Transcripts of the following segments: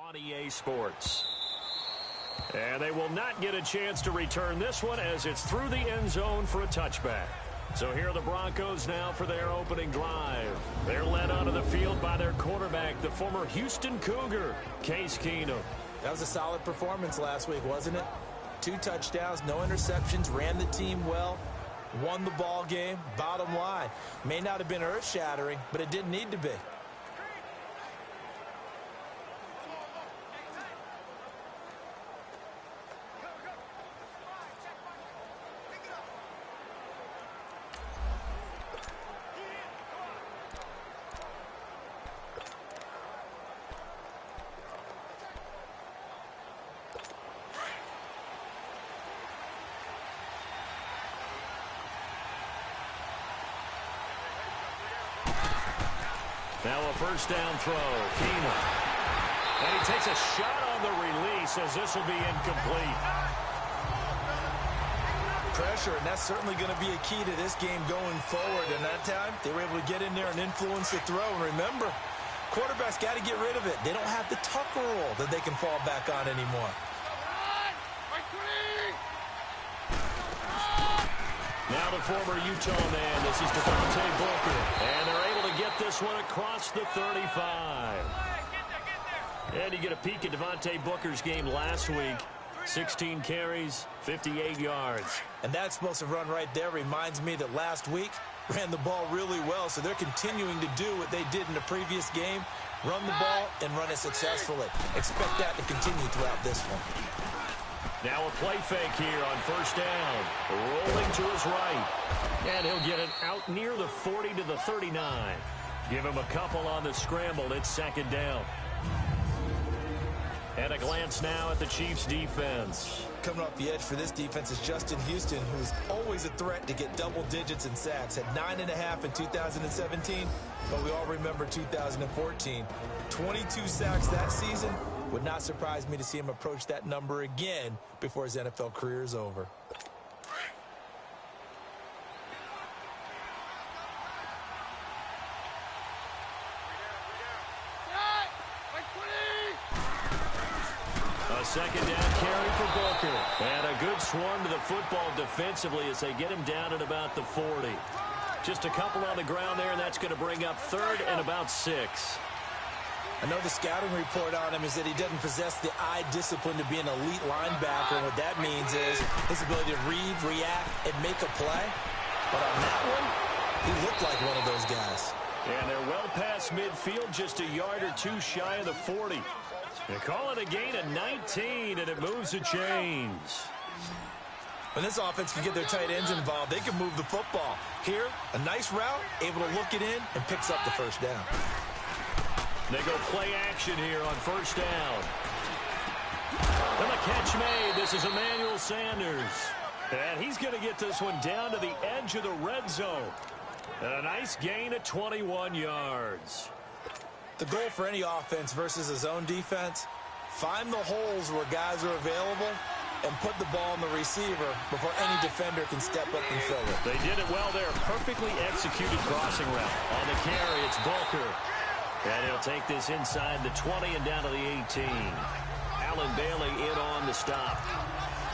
On EA Sports. And they will not get a chance to return this one as it's through the end zone for a touchback. So here are the Broncos now for their opening drive. They're led onto the field by their quarterback, the former Houston Cougar, Case Keenum. That was a solid performance last week, wasn't it? 2 touchdowns, no interceptions, ran the team well, won the ball game. Bottom line, may not have been earth-shattering, but it didn't need to be. Now a first down throw, Keenum. And he takes a shot on the release as this will be incomplete. Pressure, and that's certainly going to be a key to this game going forward. And that time, they were able to get in there and influence the throw. And remember, quarterbacks got to get rid of it. They don't have the Tucker roll that they can fall back on anymore. Now the former Utah man, this is Devontae Booker. And they're able to get this one across the 35. And you get a peek at Devontae Booker's game last week. 16 carries, 58 yards. And that explosive run right there reminds me that last week ran the ball really well, so they're continuing to do what they did in the previous game, run the ball and run it successfully. Expect that to continue throughout this one. Now a play fake here on first down. Rolling to his right. And he'll get it out near the 40 to the 39. Give him a couple on the scramble. It's second down. And a glance now at the Chiefs' defense. Coming off the edge for this defense is Justin Houston, who's always a threat to get double digits in sacks. Had 9.5 in 2017, but we all remember 2014. 22 sacks that season. Would not surprise me to see him approach that number again before his NFL career is over. A second down carry for Booker. And a good swarm to the football defensively as they get him down at about the 40. Just a couple on the ground there, and that's going to bring up third and about 6. I know the scouting report on him is that he doesn't possess the eye discipline to be an elite linebacker. And what that means is his ability to read, react, and make a play. But on that one, he looked like one of those guys. And they're well past midfield, just a yard or two shy of the 40. They call it a gain of 19, and it moves the chains. When this offense can get their tight ends involved, they can move the football. Here, a nice route, able to look it in, and picks up the first down. They go play action here on first down. And the catch made. This is Emmanuel Sanders. And he's going to get this one down to the edge of the red zone. And a nice gain of 21 yards. The goal for any offense versus a zone defense, find the holes where guys are available and put the ball on the receiver before any defender can step up and fill it. They did it well there. Perfectly executed crossing route. On the carry, it's Booker. And he'll take this inside the 20 and down to the 18. Allen Bailey in on the stop.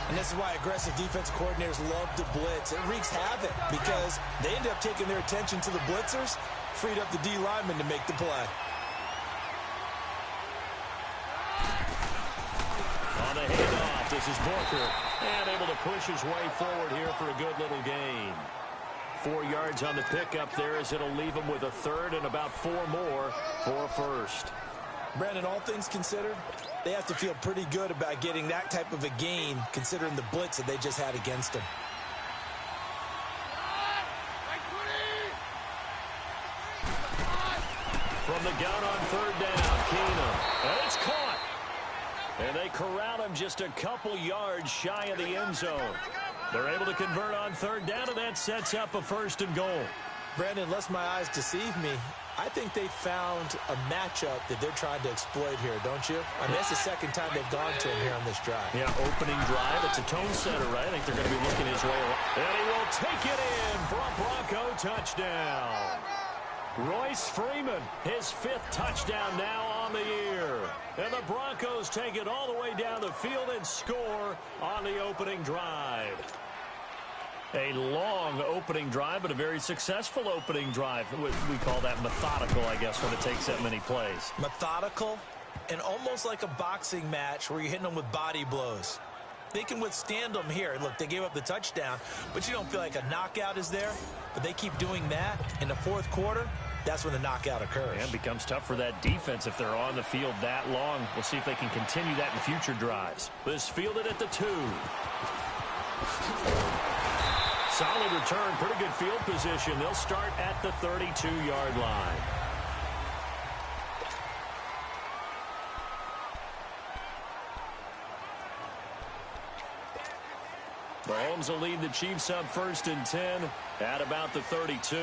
And this is why aggressive defense coordinators love to blitz. It wreaks havoc because they end up taking their attention to the blitzers, freed up the D lineman to make the play. On the handoff, this is Booker. And able to push his way forward here for a good little gain. 4 yards on the pickup there as it'll leave him with a third and about 4 more for first. Brandon, all things considered, they have to feel pretty good about getting that type of a gain considering the blitz that they just had against them. From the gun on third down, Keenum. And it's caught. And they corral him just a couple yards shy of the end zone. They're able to convert on third down, and that sets up a first and goal. Brandon, lest my eyes deceive me, I think they found a matchup that they're trying to exploit here, don't you? I mean, that's the second time they've gone to him here on this drive. Yeah, opening drive. It's a tone setter, right? I think they're going to be looking his way around. And he will take it in for a Bronco touchdown. Royce Freeman, his 5th touchdown now on the year. And the Broncos take it all the way down the field and score on the opening drive. A long opening drive, but a very successful opening drive. We call that methodical, I guess, when it takes that many plays. Methodical and almost like a boxing match where you're hitting them with body blows. They can withstand them here. Look, they gave up the touchdown, but you don't feel like a knockout is there. But they keep doing that in the fourth quarter. That's when the knockout occurs. And it becomes tough for that defense if they're on the field that long. We'll see if they can continue that in future drives. This fielded at the 2. Solid return, pretty good field position. They'll start at the 32-yard line. Mahomes will lead the Chiefs up 1st and 10 at about the 32.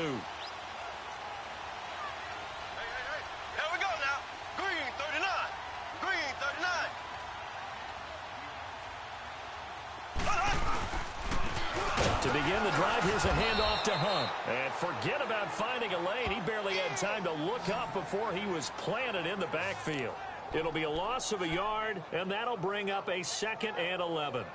To begin the drive, here's a handoff to Hunt. And forget about finding a lane. He barely had time to look up before he was planted in the backfield. It'll be a loss of a yard, and that'll bring up a 2nd and 11.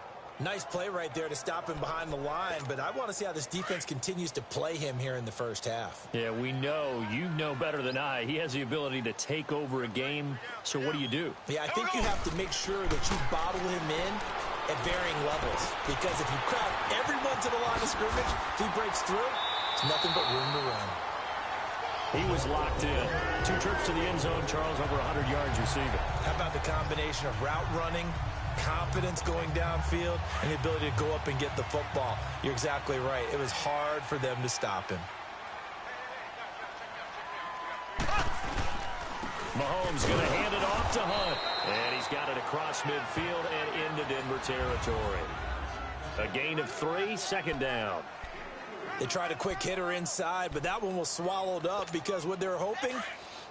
Nice play right there to stop him behind the line, but I want to see how this defense continues to play him here in the first half. Yeah, we know. You know better than I. He has the ability to take over a game, so what do you do? Yeah, I think you have to make sure that you bottle him in at varying levels, because if you crowd everyone to the line of scrimmage, if he breaks through, it's nothing but room to run. He was locked in. 2 trips to the end zone, Charles, over 100 yards receiving. How about the combination of route running, confidence going downfield, and the ability to go up and get the football? You're exactly right. It was hard for them to stop him. Mahomes going to hand it off to Hunt. And he's got it across midfield and into Denver territory. A gain of 3, 2nd down. They tried a quick hitter inside, but that one was swallowed up because what they're hoping,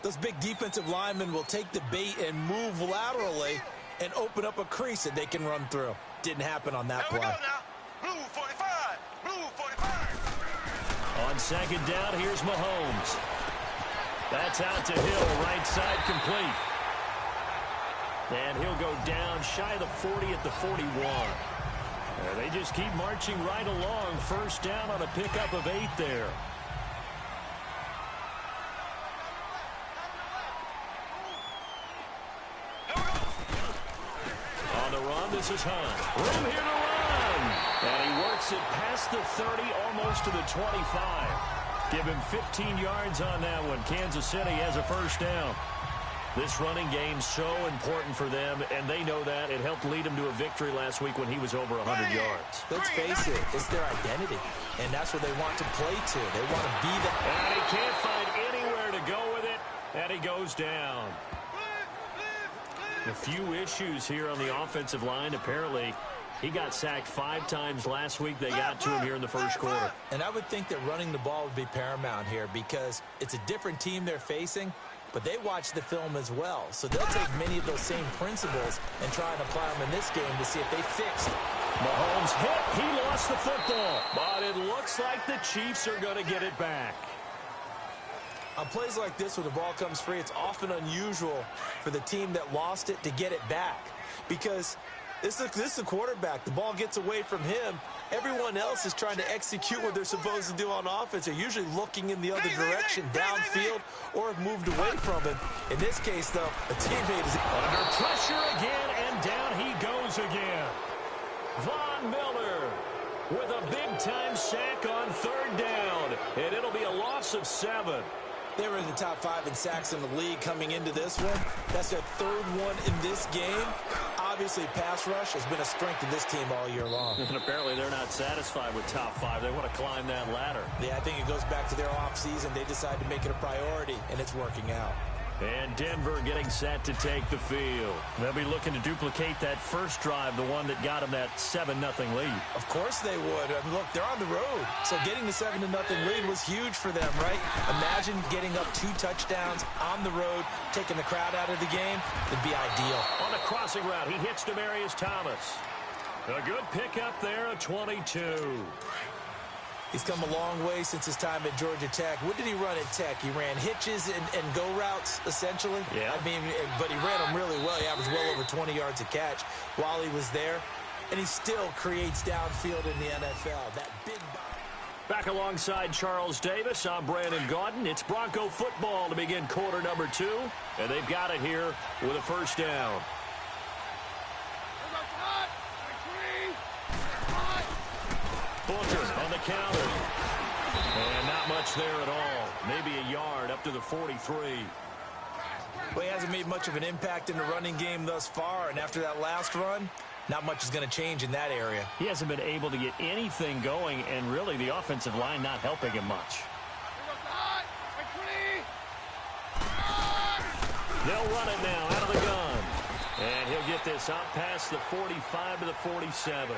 those big defensive linemen will take the bait and move laterally and open up a crease that they can run through. Didn't happen on that play. Here we go now. Blue 45. Blue 45. On 2nd down, here's Mahomes. That's out to Hill, right side complete. And he'll go down shy of the 40 at the 41. And they just keep marching right along. 1st down on a pickup of 8 there. On the run, this is Hunt. Room here to run. And he works it past the 30, almost to the 25. Give him 15 yards on that one. Kansas City has a 1st down. This running game's so important for them, and they know that. It helped lead him to a victory last week when he was over 100 yards. Let's face it, it's their identity, and that's what they want to play to. They want to be that. And he can't find anywhere to go with it, and he goes down. A few issues here on the offensive line. Apparently, he got sacked 5 times last week. They got to him here in the 1st quarter. And I would think that running the ball would be paramount here because it's a different team they're facing, but they watch the film as well. So they'll take many of those same principles and try and apply them in this game to see if they fix it. Mahomes hit. He lost the football. But it looks like the Chiefs are going to get it back. On plays like this where the ball comes free, it's often unusual for the team that lost it to get it back because this is the quarterback. The ball gets away from him. Everyone else is trying to execute what they're supposed to do on offense. They're usually looking in the other direction, downfield, or have moved away from him. In this case, though, a teammate is under pressure again, and down he goes again. Von Miller with a big-time sack on 3rd down, and it'll be a loss of 7. They were in the top 5 in sacks in the league coming into this one. That's their 3rd one in this game. Obviously, pass rush has been a strength of this team all year long. And apparently they're not satisfied with top 5. They want to climb that ladder. Yeah, I think it goes back to their offseason. They decided to make it a priority, and it's working out. And Denver getting set to take the field. They'll be looking to duplicate that first drive, the one that got them that 7-0 lead. Of course they would. I mean, look, they're on the road. So getting the 7-0 lead was huge for them, right? Imagine getting up 2 touchdowns on the road, taking the crowd out of the game. It'd be ideal. On the crossing route, he hits Demaryius Thomas. A good pickup there, a 22. He's come a long way since his time at Georgia Tech. What did he run at Tech? He ran hitches and go routes, essentially. Yeah. I mean, but he ran them really well. probably averaged well over 20 yards a catch while he was there, and he still creates downfield in the NFL. That big body. Back alongside Charles Davis, I'm Brandon Gaudin. It's Bronco football to begin quarter number 2, and they've got it here with a first down. Booker on the counter. And not much there at all. Maybe a yard up to the 43. Well, he hasn't made much of an impact in the running game thus far, and after that last run, not much is going to change in that area. He hasn't been able to get anything going, and really the offensive line not helping him much. They'll run it now out of the gun. And he'll get this out past the 45 to the 47.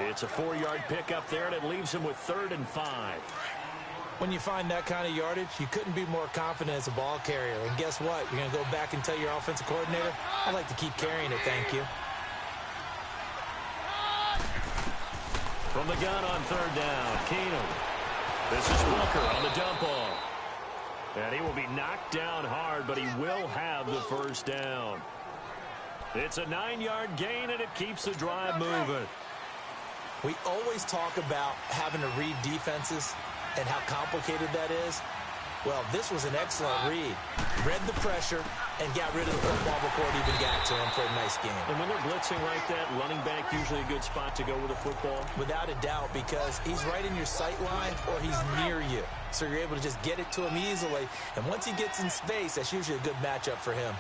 It's a 4-yard pickup there, and it leaves him with 3rd and 5. When you find that kind of yardage, you couldn't be more confident as a ball carrier. And guess what? You're going to go back and tell your offensive coordinator, I'd like to keep carrying it, thank you. From the gun on 3rd down, Keenum. This is Booker on the dump off. And he will be knocked down hard, but he will have the first down. It's a 9-yard gain, and it keeps the drive moving. We always talk about having to read defenses and how complicated that is. Well, this was an excellent read. Read the pressure and got rid of the football before it even got to him for a nice game. And when they're blitzing like that, running back usually a good spot to go with a football? Without a doubt, because he's right in your sight line or he's near you. So you're able to just get it to him easily. And once he gets in space, that's usually a good matchup for him.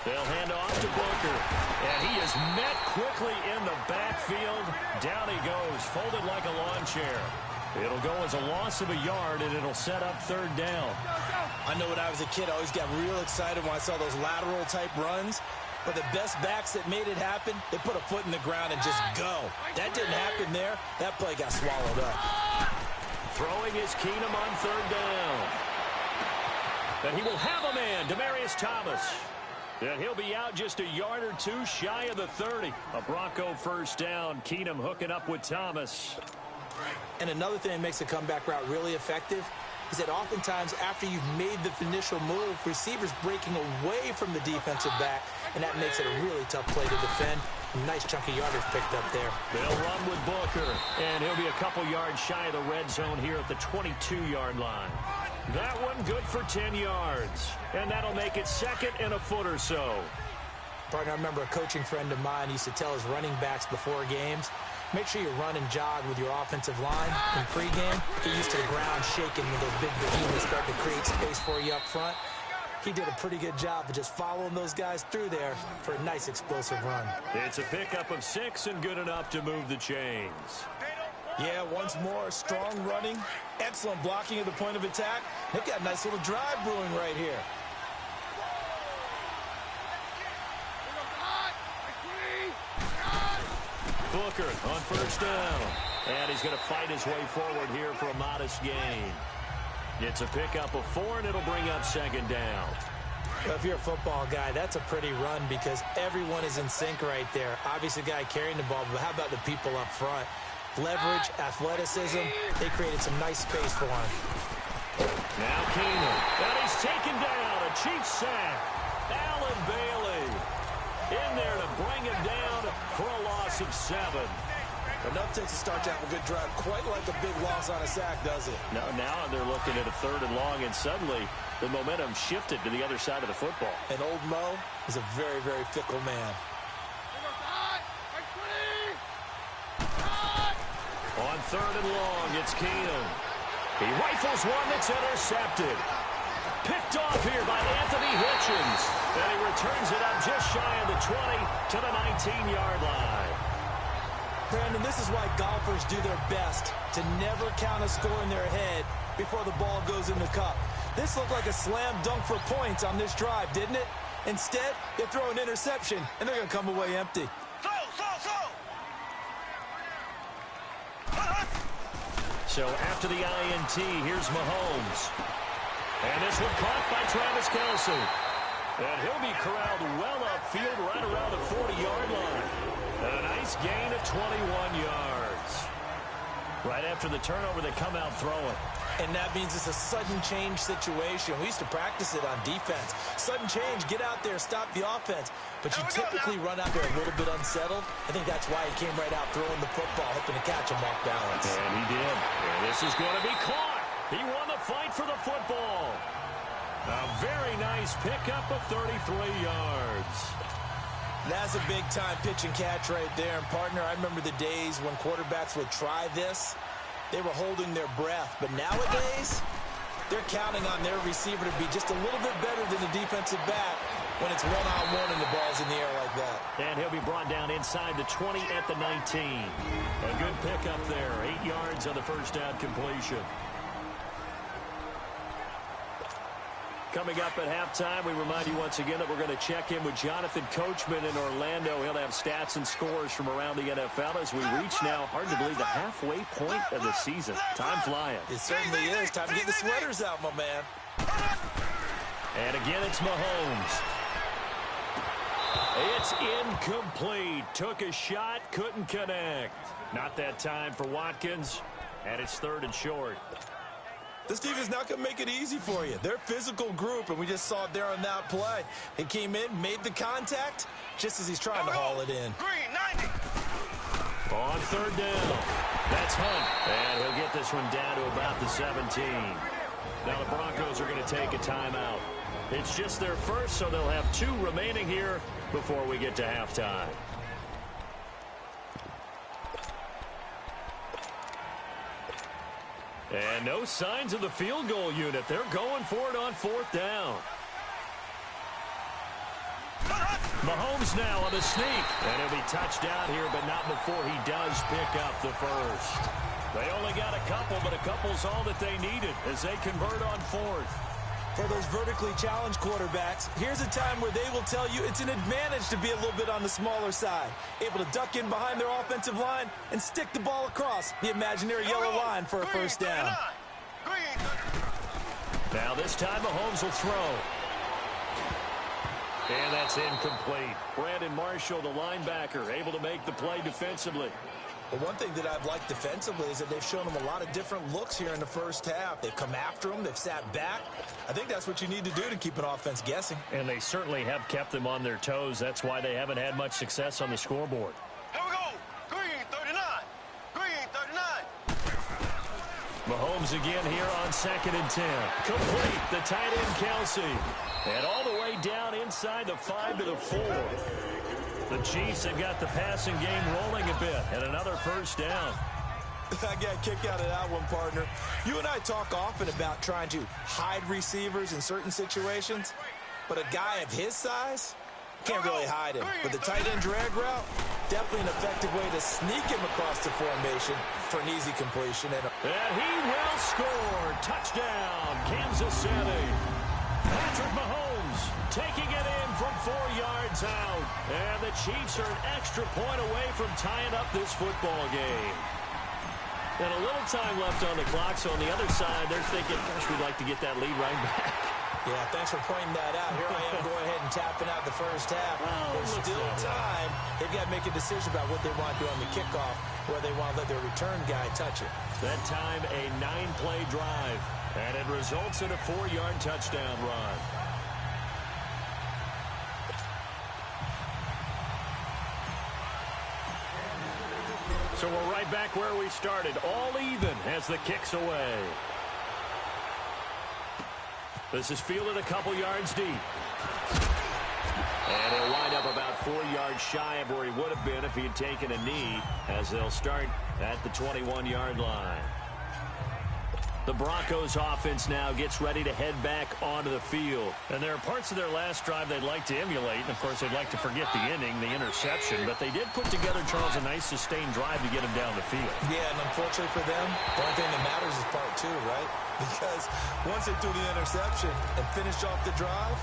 They'll hand off to Booker. And he is met quickly in the backfield. Down he goes, folded like a lawn chair. It'll go as a loss of a yard, and it'll set up 3rd down. I know when I was a kid, I always got real excited when I saw those lateral-type runs. But the best backs that made it happen, they put a foot in the ground and just go. That didn't happen there. That play got swallowed up. Throwing is Keenum on 3rd down. And he will have a man, Demaryius Thomas. And he'll be out just a yard or 2 shy of the 30. A Bronco first down. Keenum hooking up with Thomas. And another thing that makes the comeback route really effective is that oftentimes after you've made the initial move, receivers breaking away from the defensive back, and that makes it a really tough play to defend. Nice chunky yardage picked up there. They'll run with Booker, and he'll be a couple yards shy of the red zone here at the 22-yard line. That one good for 10 yards, and that'll make it 2nd and a foot or so. Partner, I remember a coaching friend of mine used to tell his running backs before games, make sure you run and jog with your offensive line in pregame. Get used to the ground shaking when those big behemoths start to create space for you up front. He did a pretty good job of just following those guys through there for a nice explosive run. It's a pickup of 6 and good enough to move the chains. Yeah, once more, strong running, excellent blocking at the point of attack. They've got a nice little drive brewing right here. Booker on 1st down. And he's going to fight his way forward here for a modest gain. It's a pickup of 4, and it'll bring up 2nd down. Well, if you're a football guy, that's a pretty run because everyone is in sync right there. Obviously, the guy carrying the ball, but how about the people up front? Leverage, athleticism, they created some nice space for him. Now Keenum, and he's taken down, a cheap sack. Allen Bailey in there to bring him down for a loss of 7. Enough takes to start to have a good drive, quite like a big loss on a sack, does it? Now they're looking at a 3rd and long, and suddenly the momentum shifted to the other side of the football. And old Mo is a very, very fickle man. On 3rd and long, it's Keenum. He rifles one that's intercepted. Picked off here by Anthony Hitchens. And he returns it up just shy of the 20 to the 19-yard line. Brandon, this is why golfers do their best to never count a score in their head before the ball goes in the cup. This looked like a slam dunk for points on this drive, didn't it? Instead, they throw an interception, and they're going to come away empty. So after the INT, here's Mahomes. And this one caught by Travis Kelce. And he'll be corralled well upfield right around the 40-yard line. A nice gain of 21 yards. Right after the turnover, they come out throwing. And that means it's a sudden change situation. We used to practice it on defense. Sudden change, get out there, stop the offense. But you typically run out there a little bit unsettled. I think that's why he came right out throwing the football, hoping to catch him off balance. And he did. And this is going to be caught. He won the fight for the football. A very nice pickup of 33 yards. That's a big-time pitch and catch right there. And, partner, I remember the days when quarterbacks would try this. They were holding their breath. But nowadays, they're counting on their receiver to be just a little bit better than the defensive back when it's one-on-one and the ball's in the air like that. And he'll be brought down inside the 20 at the 19. A good pickup there. 8 yards on the first down completion. Coming up at halftime, we remind you once again that we're going to check in with Jonathan Coachman in Orlando. He'll have stats and scores from around the NFL as we reach now, hard to believe, the halfway point of the season. Time flying. It certainly is. Time to get the sweaters out, my man. And again, it's Mahomes. It's incomplete. Took a shot, couldn't connect. Not that time for Watkins, and it's 3rd and short. This team is not going to make it easy for you. They're a physical group, and we just saw it there on that play. He came in, made the contact, just as he's trying to haul it in. Green, 90. On 3rd down, that's Hunt. And he'll get this one down to about the 17. Now the Broncos are going to take a timeout. It's just their first, so they'll have 2 remaining here before we get to halftime. And no signs of the field goal unit. They're going for it on 4th down. Mahomes now on the sneak. And he'll be touched down here, but not before he does pick up the first. They only got a couple, but a couple's all that they needed as they convert on 4th. For those vertically challenged quarterbacks, here's a time where they will tell you it's an advantage to be a little bit on the smaller side. Able to duck in behind their offensive line and stick the ball across the imaginary yellow line for a first down. Now this time Mahomes will throw. And that's incomplete. Brandon Marshall, the linebacker, able to make the play defensively. But one thing that I've liked defensively is that they've shown them a lot of different looks here in the first half. They've come after them. They've sat back. I think that's what you need to do to keep an offense guessing. And they certainly have kept them on their toes. That's why they haven't had much success on the scoreboard. Here we go. Green, 39. Green, 39. Mahomes again here on 2nd and 10. Complete. The tight end, Kelsey. And all the way down inside the 5 to the 4. The Chiefs have got the passing game rolling a bit, and another first down. I got a kick out of that one, partner. You and I talk often about trying to hide receivers in certain situations, but a guy of his size can't really hide him. But the tight end drag route, definitely an effective way to sneak him across the formation for an easy completion. And he will score. Touchdown, Kansas City. Patrick Mahomes taking it in from 4 yards out. And the Chiefs are an extra point away from tying up this football game. And a little time left on the clock, so on the other side, they're thinking, gosh, we'd like to get that lead right back. Yeah, thanks for pointing that out. Here I am going ahead and tapping out the first half. There's still time. They've got to make a decision about what they want to do on the kickoff, where they want to let their return guy touch it. That time, a 9-play drive, and it results in a 4-yard touchdown run. So we're right back where we started, all even as the kick's away. This is fielded a couple yards deep. And he'll wind up about 4 yards shy of where he would have been if he had taken a knee, as they'll start at the 21-yard line. The Broncos offense now gets ready to head back onto the field. And there are parts of their last drive they'd like to emulate. And, of course, they'd like to forget the inning, the interception. But they did put together, Charles, a nice sustained drive to get him down the field. Yeah, and unfortunately for them, the only thing that matters is part 2, right? Because once they threw the interception and finished off the drive,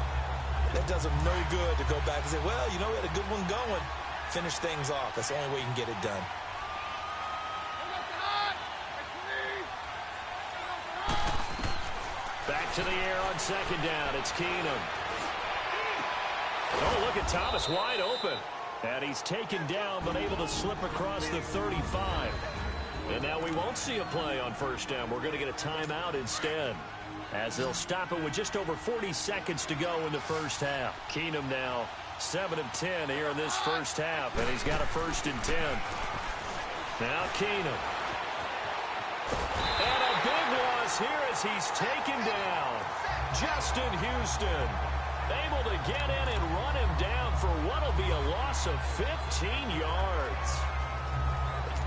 that does them no good to go back and say, well, you know, we had a good one going. Finish things off. That's the only way you can get it done. Back to the air on 2nd down. It's Keenum. Oh, look at Thomas wide open. And he's taken down but able to slip across the 35. And now we won't see a play on first down. We're going to get a timeout instead, as they'll stop it with just over 40 seconds to go in the first half. Keenum now 7 of 10 here in this first half, and he's got a 1st and 10. Now Keenum. And a big loss here as he's taken down. Justin Houston able to get in and run him down for what will be a loss of 15 yards.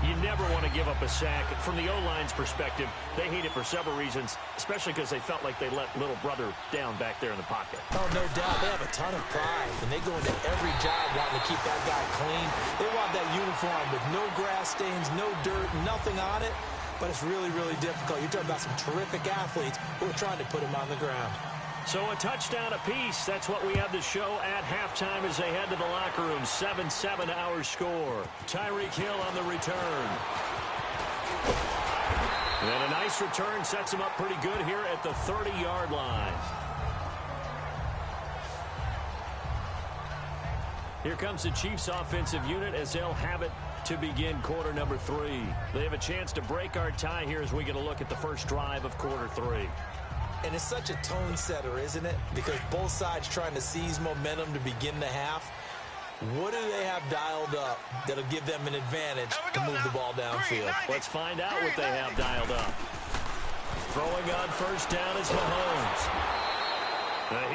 You never want to give up a sack. From the O-line's perspective, they hate it for several reasons, especially because they felt like they let little brother down back there in the pocket. Oh, no doubt. They have a ton of pride, and they go into every job wanting to keep that guy clean. They want that uniform with no grass stains, no dirt, nothing on it, but it's really, really difficult. You're talking about some terrific athletes who are trying to put him on the ground. So a touchdown apiece. That's what we have to show at halftime as they head to the locker room. 7-7 our score. Tyreek Hill on the return. And a nice return sets him up pretty good here at the 30-yard line. Here comes the Chiefs offensive unit as they'll have it to begin quarter number 3. They have a chance to break our tie here as we get a look at the first drive of quarter 3. And it's such a tone setter, isn't it? Because both sides trying to seize momentum to begin the half. What do they have dialed up that'll give them an advantage to move the ball downfield? Let's find out what they have dialed up. Throwing on first down is Mahomes.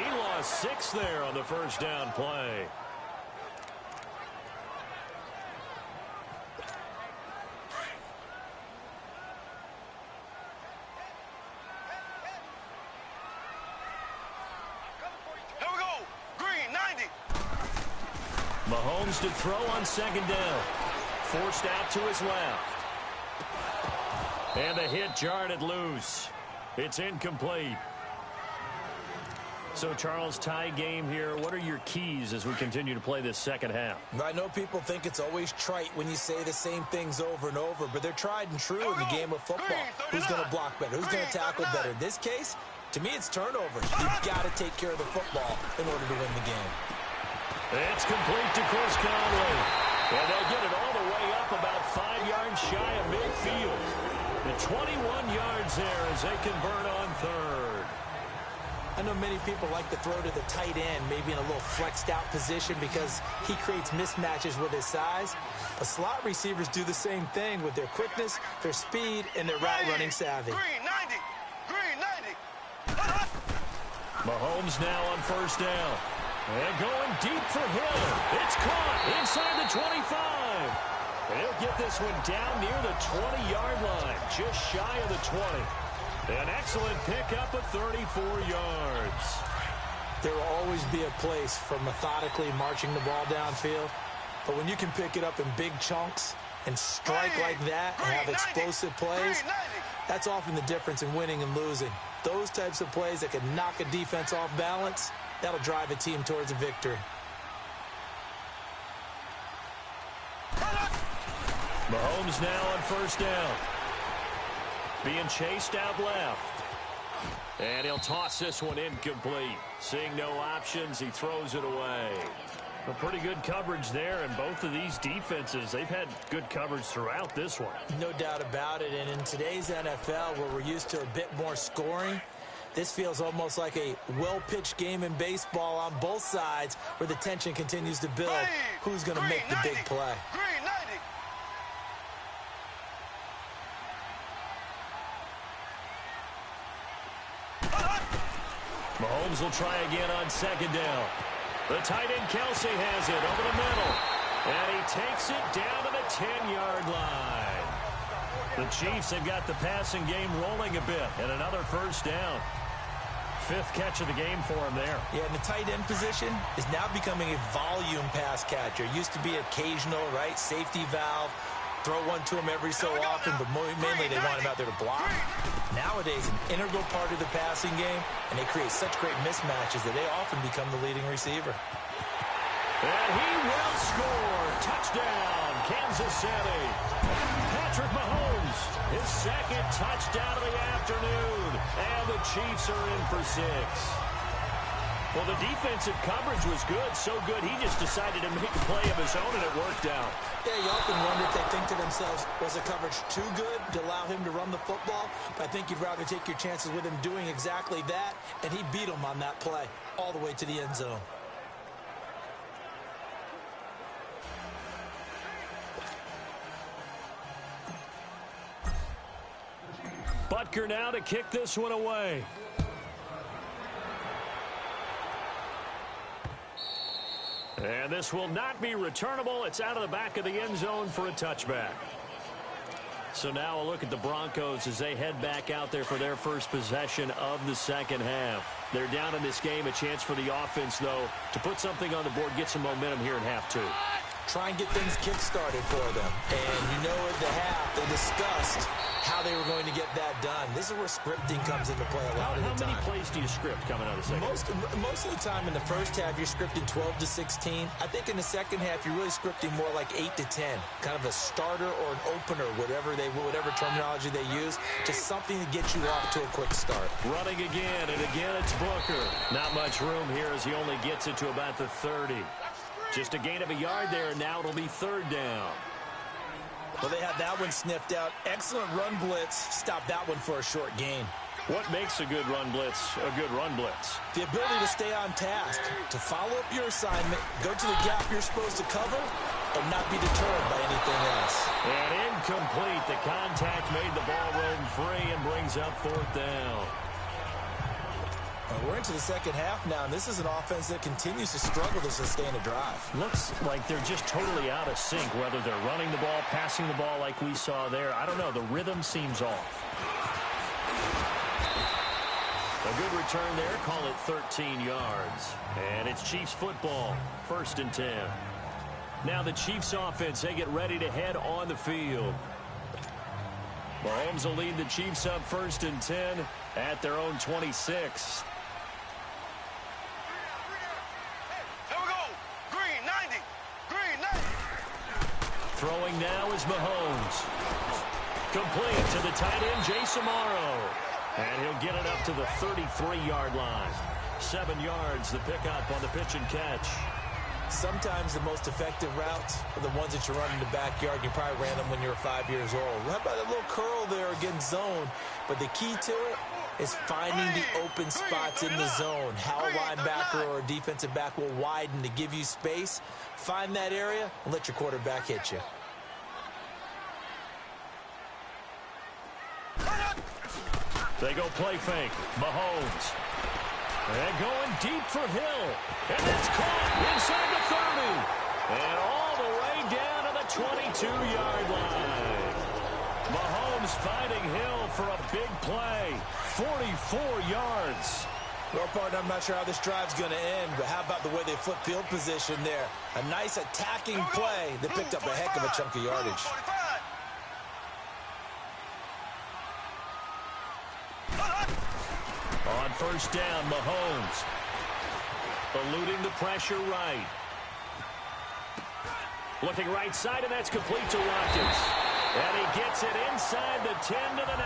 He lost 6 there on the first down play. Mahomes to throw on second down. Forced out to his left. And the hit jarred it loose. It's incomplete. So, Charles, tie game here. What are your keys as we continue to play this second half? I know people think it's always trite when you say the same things over and over, but they're tried and true in the game of football. Who's going to block better? Who's going to tackle better? In this case, to me, it's turnovers. You've got to take care of the football in order to win the game. It's complete to Chris Conley. And they'll get it all the way up about 5 yards shy of midfield. The 21 yards there as they convert on third. I know many people like to throw to the tight end, maybe in a little flexed out position because he creates mismatches with his size. But slot receivers do the same thing with their quickness, their speed, and their route running savvy. Green 90. Mahomes now on first down. And going deep for Hill. It's caught inside the 25. He'll get this one down near the 20-yard line, just shy of the 20. An excellent pickup of 34 yards. There will always be a place for methodically marching the ball downfield. But when you can pick it up in big chunks and strike like that and have explosive plays, that's often the difference in winning and losing. Those types of plays that can knock a defense off balance, that'll drive a team towards a victory. Mahomes now on first down. Being chased out left. And he'll toss this one incomplete. Seeing no options, he throws it away. A pretty good coverage there, and both of these defenses, they've had good coverage throughout this one. No doubt about it, and in today's NFL, where we're used to a bit more scoring, this feels almost like a well-pitched game in baseball on both sides where the tension continues to build. Who's going to make the big play? Green 90. Mahomes will try again on second down. The tight end Kelsey has it over the middle. And he takes it down to the 10-yard line. The Chiefs have got the passing game rolling a bit. And another first down. 5th catch of the game for him there. Yeah, and the tight end position is now becoming a volume pass catcher. It used to be occasional, right? Safety valve. Throw one to him every so often, but mainly they want him out there to block. Nowadays, an integral part of the passing game, and they create such great mismatches that they often become the leading receiver. And he will score. Touchdown, Kansas City. Patrick Mahomes, his 2nd touchdown of the afternoon. And the Chiefs are in for 6. Well, the defensive coverage was good, so good he just decided to make a play of his own, and it worked out. Yeah, you often wonder if they think to themselves, was the coverage too good to allow him to run the football? I think you'd rather take your chances with him doing exactly that, and he beat him on that play all the way to the end zone. Butker now to kick this one away. And this will not be returnable. It's out of the back of the end zone for a touchback. So now a look at the Broncos as they head back out there for their first possession of the second half. They're down in this game. A chance for the offense, though, to put something on the board, get some momentum here in half two. Try and get things kick-started for them. And you know at the half, they discussed how they were going to get that done. This is where scripting comes into play a lot of the time. How many plays do you script coming out of the second half? Most of the time in the first half, you're scripting 12 to 16. I think in the second half, you're really scripting more like 8 to 10. Kind of a starter or an opener, whatever terminology they use. Just something to get you off to a quick start. Running again, and again it's Booker. Not much room here as he only gets it to about the 30. Just a gain of a yard there, and now it'll be third down. Well, they had that one sniffed out. Excellent run blitz. Stop that one for a short gain. What makes a good run blitz a good run blitz? The ability to stay on task, to follow up your assignment, go to the gap you're supposed to cover, and not be deterred by anything else. And incomplete. The contact made the ball roam free and brings up fourth down. We're into the second half now, and this is an offense that continues to struggle to sustain a drive. Looks like they're just totally out of sync, whether they're running the ball, passing the ball like we saw there. I don't know. The rhythm seems off. A good return there. Call it 13 yards. And it's Chiefs football. 1st and 10. Now the Chiefs offense, they get ready to head on the field. Mahomes will lead the Chiefs up 1st and 10 at their own 26. Throwing now is Mahomes. Complete to the tight end, Jason Morrow. And he'll get it up to the 33-yard line. 7 yards, the pickup on the pitch and catch. Sometimes the most effective routes are the ones that you run in the backyard. You probably ran them when you were 5 years old. How about that little curl there against zone? But the key to it is finding the open spots in the zone. How a linebacker or a defensive back will widen to give you space. Find that area and let your quarterback hit you. They go play fake. Mahomes. And going deep for Hill. And that's caught inside the 30. And all the way down to the 22-yard line. Mahomes finding Hill for a big play. 44 yards. Well, partner, I'm not sure how this drive's going to end, but how about the way they flip field position there? A nice attacking play that picked up a heck of a chunk of yardage. On 1st down, Mahomes. Eluding the pressure right. Looking right side, and that's complete to Watkins. And he gets it inside the 10 to the 9.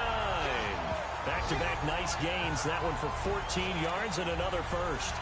Back-to-back nice gains. That one for 14 yards and another first.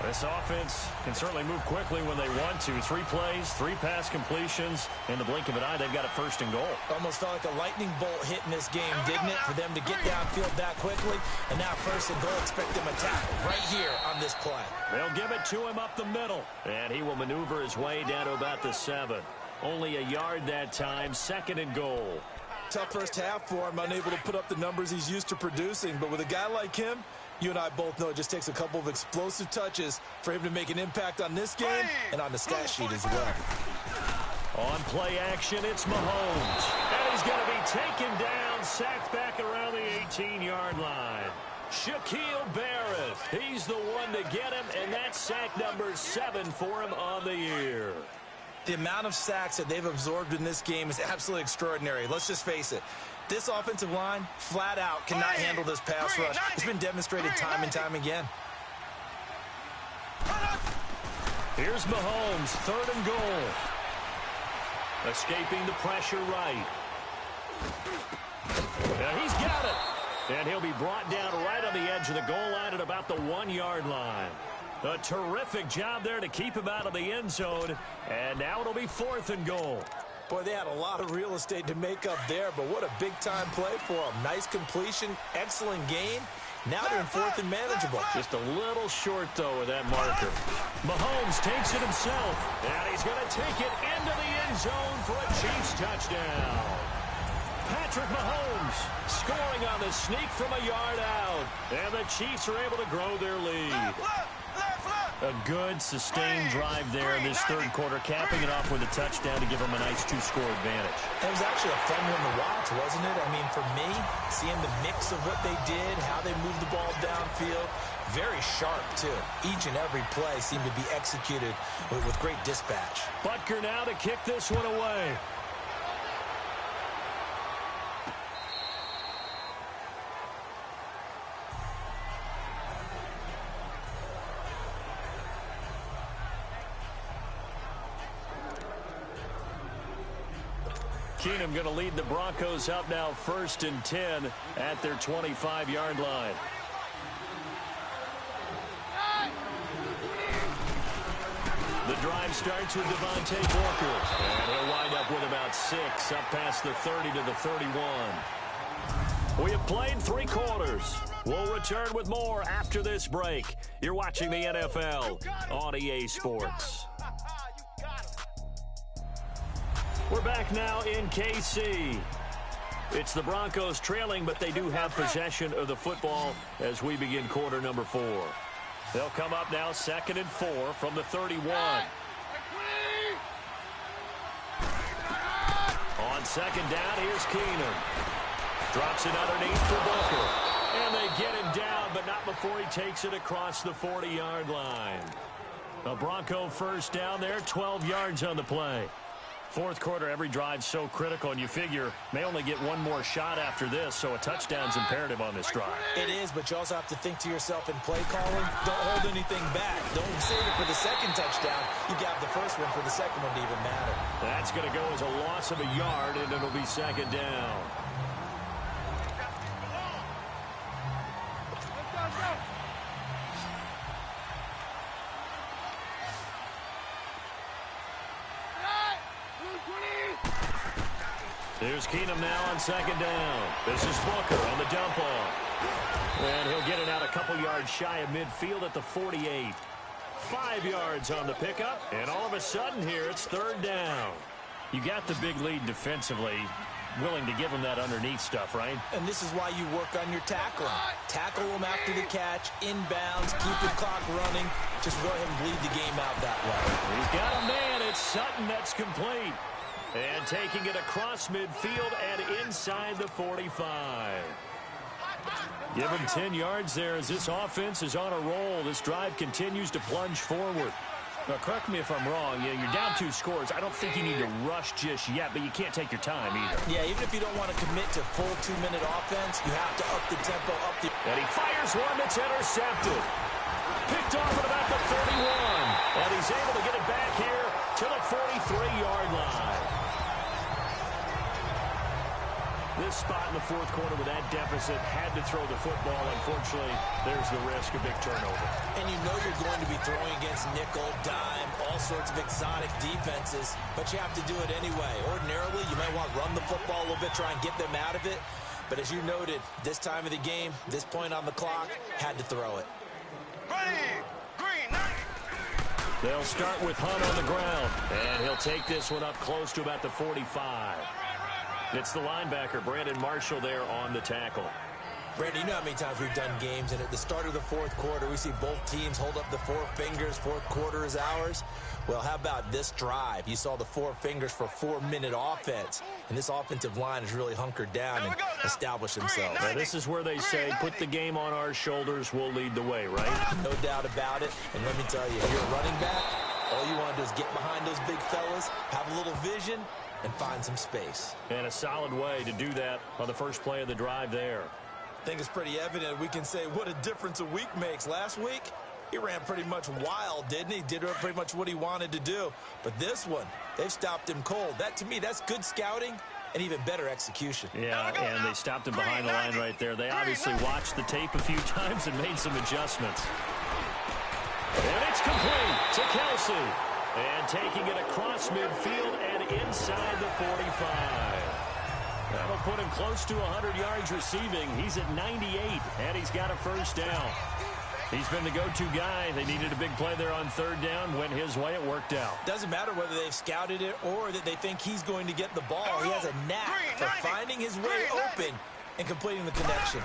This offense can certainly move quickly when they want to. 3 plays, 3 pass completions. In the blink of an eye, they've got a 1st and goal. Almost felt like a lightning bolt hit in this game, didn't it? For them to get downfield that quickly. And now 1st and goal, expect them to tackle right here on this play. They'll give it to him up the middle. And he will maneuver his way down to about the 7. Only a yard that time, 2nd and goal. Tough first half for him, unable to put up the numbers he's used to producing. But with a guy like him, you and I both know it just takes a couple of explosive touches for him to make an impact on this game and on the stat sheet as well. On play action, it's Mahomes. And he's going to be taken down, sacked back around the 18-yard line. Shaquille Barrett, he's the one to get him, and that's sack number 7 for him on the year. The amount of sacks that they've absorbed in this game is absolutely extraordinary. Let's just face it. This offensive line, flat out, cannot handle this pass rush. It's been demonstrated time and time again. Here's Mahomes, 3rd and goal. Escaping the pressure right. Now he's got it. And he'll be brought down right on the edge of the goal line at about the 1-yard line. A terrific job there to keep him out of the end zone. And now it'll be 4th and goal. Boy, they had a lot of real estate to make up there, but what a big-time play for them. Nice completion, excellent gain. Now they're in 4th and manageable. Just a little short, though, with that marker. Mahomes takes it himself, and he's going to take it into the end zone for a Chiefs touchdown. Patrick Mahomes scoring on the sneak from a yard out, and the Chiefs are able to grow their lead. A good, sustained drive there in this 3rd quarter, capping it off with a touchdown to give them a nice 2-score advantage. It was actually a fun one to watch, wasn't it? I mean, for me, seeing the mix of what they did, how they moved the ball downfield, very sharp, too. Each and every play seemed to be executed with great dispatch. Butker now to kick this one away. Keenum going to lead the Broncos up now 1st and 10 at their 25-yard line. The drive starts with Devontae Booker, and he'll wind up with about 6 up past the 30 to the 31. We have played 3 quarters. We'll return with more after this break. You're watching the NFL on EA Sports. We're back now in KC. It's the Broncos trailing, but they do have possession of the football as we begin quarter number 4. They'll come up now 2nd and 4 from the 31. On 2nd down, here's Keenum. Drops it underneath for Booker. And they get him down, but not before he takes it across the 40-yard line. A Bronco 1st down there, 12 yards on the play. 4th quarter, every drive's so critical, and you figure may only get one more shot after this, so a touchdown's imperative on this drive. It is, but you also have to think to yourself in play calling, don't hold anything back. Don't save it for the 2nd touchdown. You got the 1st one for the 2nd one to even matter. That's going to go as a loss of a yard, and it'll be 2nd down. Here's Keenum now on 2nd down. This is Booker on the dump off. And he'll get it out a couple yards shy of midfield at the 48. 5 yards on the pickup, and all of a sudden here it's 3rd down. You got the big lead defensively, willing to give him that underneath stuff, right? And this is why you work on your tackling. Tackle him after the catch, inbounds, keep the clock running. Just go ahead and bleed the game out that way. He's got a man. It's Sutton that's complete. And taking it across midfield and inside the 45. Give him 10 yards there as this offense is on a roll. This drive continues to plunge forward. Now, correct me if I'm wrong. Yeah, you're down 2 scores. I don't think you need to rush just yet, but you can't take your time either. Yeah, even if you don't want to commit to full 2-minute offense, you have to up the tempo, And he fires one that's intercepted. Picked off at about the 31. And he's able to get it back here to the 43-yard line. This spot in the 4th quarter with that deficit had to throw the football. Unfortunately, there's the risk of big turnover. And you know you're going to be throwing against nickel, dime, all sorts of exotic defenses, but you have to do it anyway. Ordinarily, you might want to run the football a little bit, try and get them out of it. But as you noted, this time of the game, this point on the clock, had to throw it. They'll start with Hunt on the ground, and he'll take this one up close to about the 45. It's the linebacker, Brandon Marshall, there on the tackle. Brandon, you know how many times we've done games, and at the start of the 4th quarter, we see both teams hold up the 4 fingers, 4th quarter is ours. Well, how about this drive? You saw the 4 fingers for 4-minute offense, and this offensive line has really hunkered down and established themselves. Now, this is where they say, put the game on our shoulders, we'll lead the way, right? No doubt about it, and let me tell you, if you're a running back, all you want to do is get behind those big fellas, have a little vision, and find some space. And a solid way to do that on the first play of the drive there. I think it's pretty evident. We can say what a difference a week makes. Last week, he ran pretty much wild, didn't he? Did pretty much what he wanted to do. But this one, they've stopped him cold. That, to me, that's good scouting and even better execution. Yeah, and they stopped him behind the line right there. They obviously watched the tape a few times and made some adjustments. And it's complete to Kelsey. And taking it across midfield and inside the 45. That'll put him close to 100 yards receiving. He's at 98, and he's got a first down. He's been the go-to guy. They needed a big play there on third down. Went his way. It worked out. Doesn't matter whether they've scouted it or that they think he's going to get the ball. He has a knack for finding his way open and completing the connection.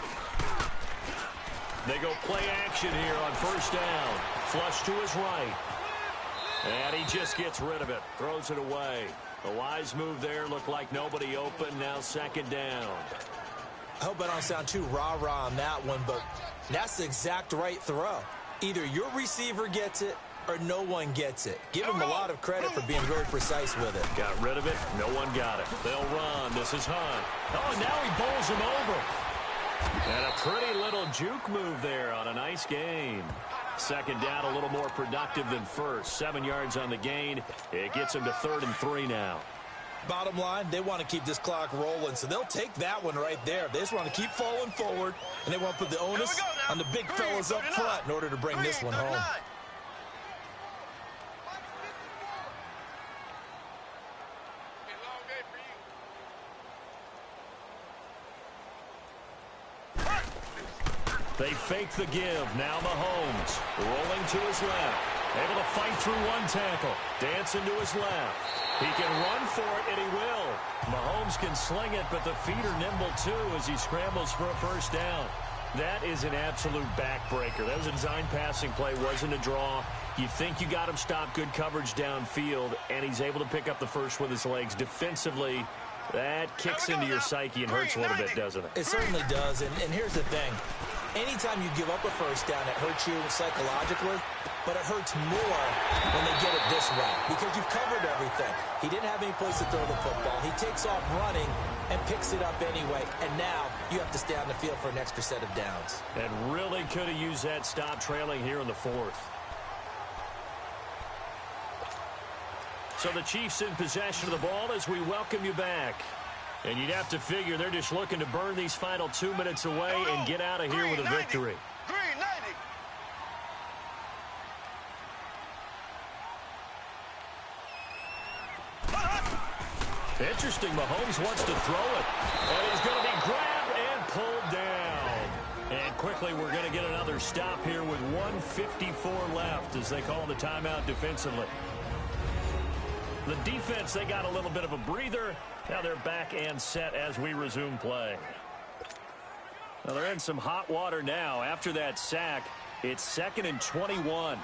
They go play action here on first down. Flush to his right. And he just gets rid of it. Throws it away. A wise move there. Looked like nobody open. Now second down. I hope I don't sound too rah-rah on that one, but that's the exact right throw. Either your receiver gets it or no one gets it. Give him a lot of credit for being very precise with it. Got rid of it. No one got it. They'll run. This is Hunt. Oh, and now he bowls him over. And a pretty little juke move there on a nice gain. Second down, a little more productive than first. 7 yards on the gain. It gets him to 3rd and 3 now. Bottom line, they want to keep this clock rolling, so they'll take that one right there. They just want to keep falling forward, and they want to put the onus on the big fellas up front in order to bring this one home. They fake the give. Now Mahomes rolling to his left. Able to fight through one tackle. Dancing to his left. He can run for it, and he will. Mahomes can sling it, but the feet are nimble, too, as he scrambles for a first down. That is an absolute backbreaker. That was a design passing play. Wasn't a draw. You think you got him stopped. Good coverage downfield, and he's able to pick up the first with his legs. Defensively, that kicks into your psyche and hurts a little bit, doesn't it? It certainly does, and here's the thing. Anytime you give up a first down, it hurts you psychologically, but it hurts more when they get it this way because you've covered everything. He didn't have any place to throw the football. He takes off running and picks it up anyway, and now you have to stay on the field for an extra set of downs. And really could have used that stop trailing here in the 4th. So the Chiefs in possession of the ball as we welcome you back. And you'd have to figure they're just looking to burn these final 2 minutes away and get out of here with a victory. Interesting. Mahomes wants to throw it. And he's going to be grabbed and pulled down. And quickly we're going to get another stop here with 1:54 left as they call the timeout defensively. The defense, they got a little bit of a breather. Now they're back and set as we resume play. Well, they're in some hot water now. After that sack, it's 2nd and 21.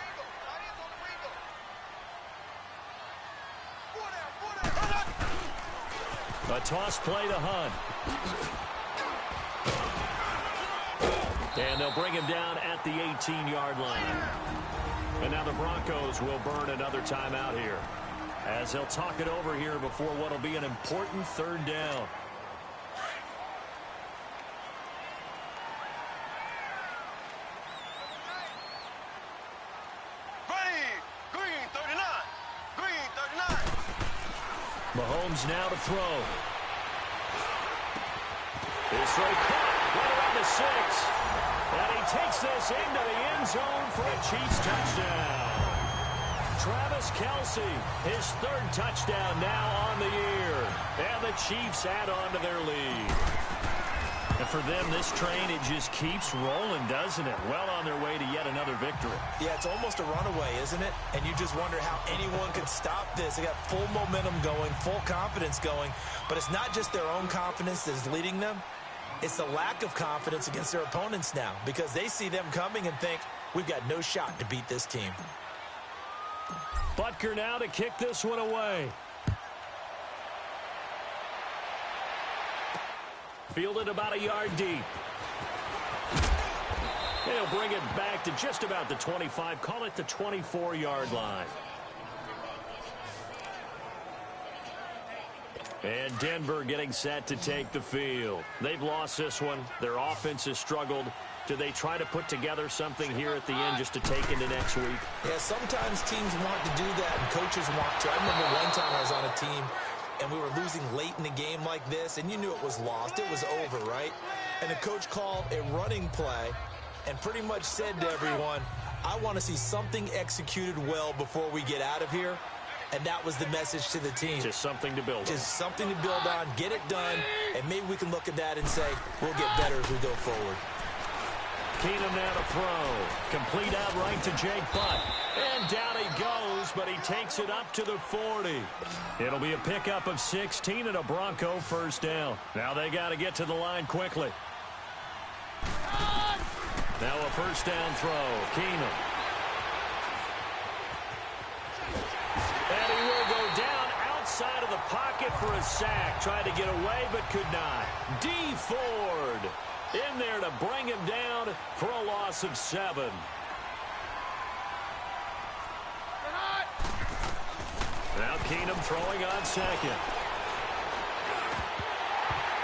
A toss play to Hunt. And they'll bring him down at the 18-yard line. And now the Broncos will burn another timeout here, as they'll talk it over here before what will be an important 3rd down. Green 39. Green 39. Mahomes now to throw. His throw caught right around the 6. And he takes this into the end zone for a Chiefs touchdown. Travis Kelce, his 3rd touchdown now on the year. And the Chiefs add on to their lead. And for them, this train, it just keeps rolling, doesn't it? Well on their way to yet another victory. Yeah, it's almost a runaway, isn't it? And you just wonder how anyone could stop this. They got full momentum going, full confidence going. But it's not just their own confidence that's leading them. It's the lack of confidence against their opponents now because they see them coming and think, we've got no shot to beat this team. Butker now to kick this one away. Fielded about a yard deep. And he'll bring it back to just about the 25. Call it the 24-yard line. And Denver getting set to take the field. They've lost this one. Their offense has struggled. Do they try to put together something here at the end just to take into next week? Yeah, sometimes teams want to do that and coaches want to. I remember one time I was on a team and we were losing late in the game like this, and you knew it was lost. It was over, right? And the coach called a running play and pretty much said to everyone, I want to see something executed well before we get out of here. And that was the message to the team. Just something to build on. Just something to build on, get it done, and maybe we can look at that and say, we'll get better as we go forward. Keenum now to throw. Complete out right to Jake Butt. And down he goes, but he takes it up to the 40. It'll be a pickup of 16 and a Bronco first down. Now they got to get to the line quickly. Now a first down throw. Keenum. And he will go down outside of the pocket for a sack. Tried to get away, but could not. D. Ford in there to bring him down for a loss of 7. Now Keenum throwing on second.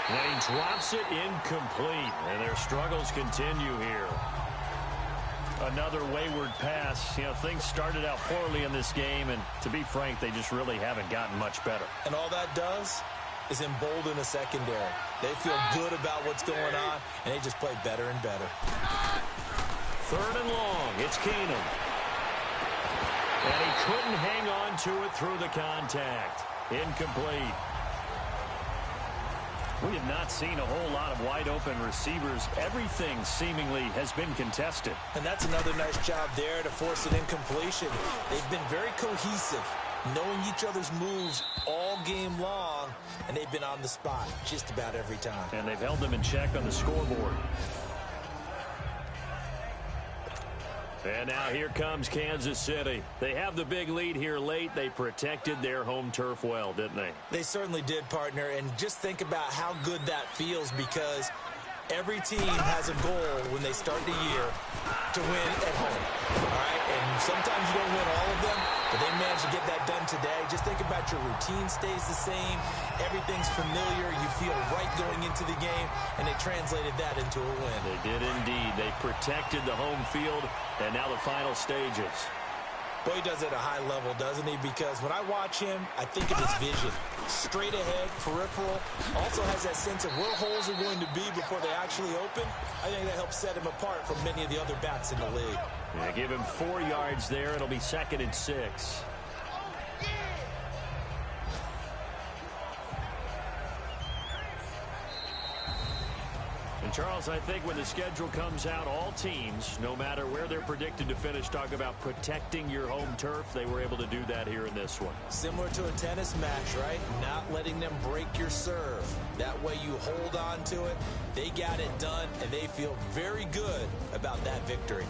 And he drops it incomplete. And their struggles continue here. Another wayward pass. You know, things started out poorly in this game, and to be frank, they just really haven't gotten much better. And all that does is embolden a secondary. They feel good about what's going on, and they just play better and better. 3rd and long. It's Keenum. And he couldn't hang on to it through the contact. Incomplete. We have not seen a whole lot of wide-open receivers. Everything seemingly has been contested. And that's another nice job there to force an incompletion. They've been very cohesive, knowing each other's moves all game long, and they've been on the spot just about every time. And they've held them in check on the scoreboard. And now here comes Kansas City. They have the big lead here late. They protected their home turf well, didn't they? They certainly did, partner. And just think about how good that feels, because every team has a goal when they start the year to win at home. All right? And sometimes you don't win all of them, but they managed to get that done today. Just think about your routine stays the same. Everything's familiar. You feel right going into the game, and they translated that into a win. They did indeed. They protected the home field, and now the final stages. Boy, he does it at a high level, doesn't he? Because when I watch him, I think of his vision. Straight ahead, peripheral. Also has that sense of where holes are going to be before they actually open. I think that helps set him apart from many of the other backs in the league. Yeah, give him 4 yards there. It'll be 2nd and 6. And Charles, I think when the schedule comes out, all teams, no matter where they're predicted to finish, talk about protecting your home turf. They were able to do that here in this one. Similar to a tennis match, right? Not letting them break your serve. That way you hold on to it. They got it done, and they feel very good about that victory.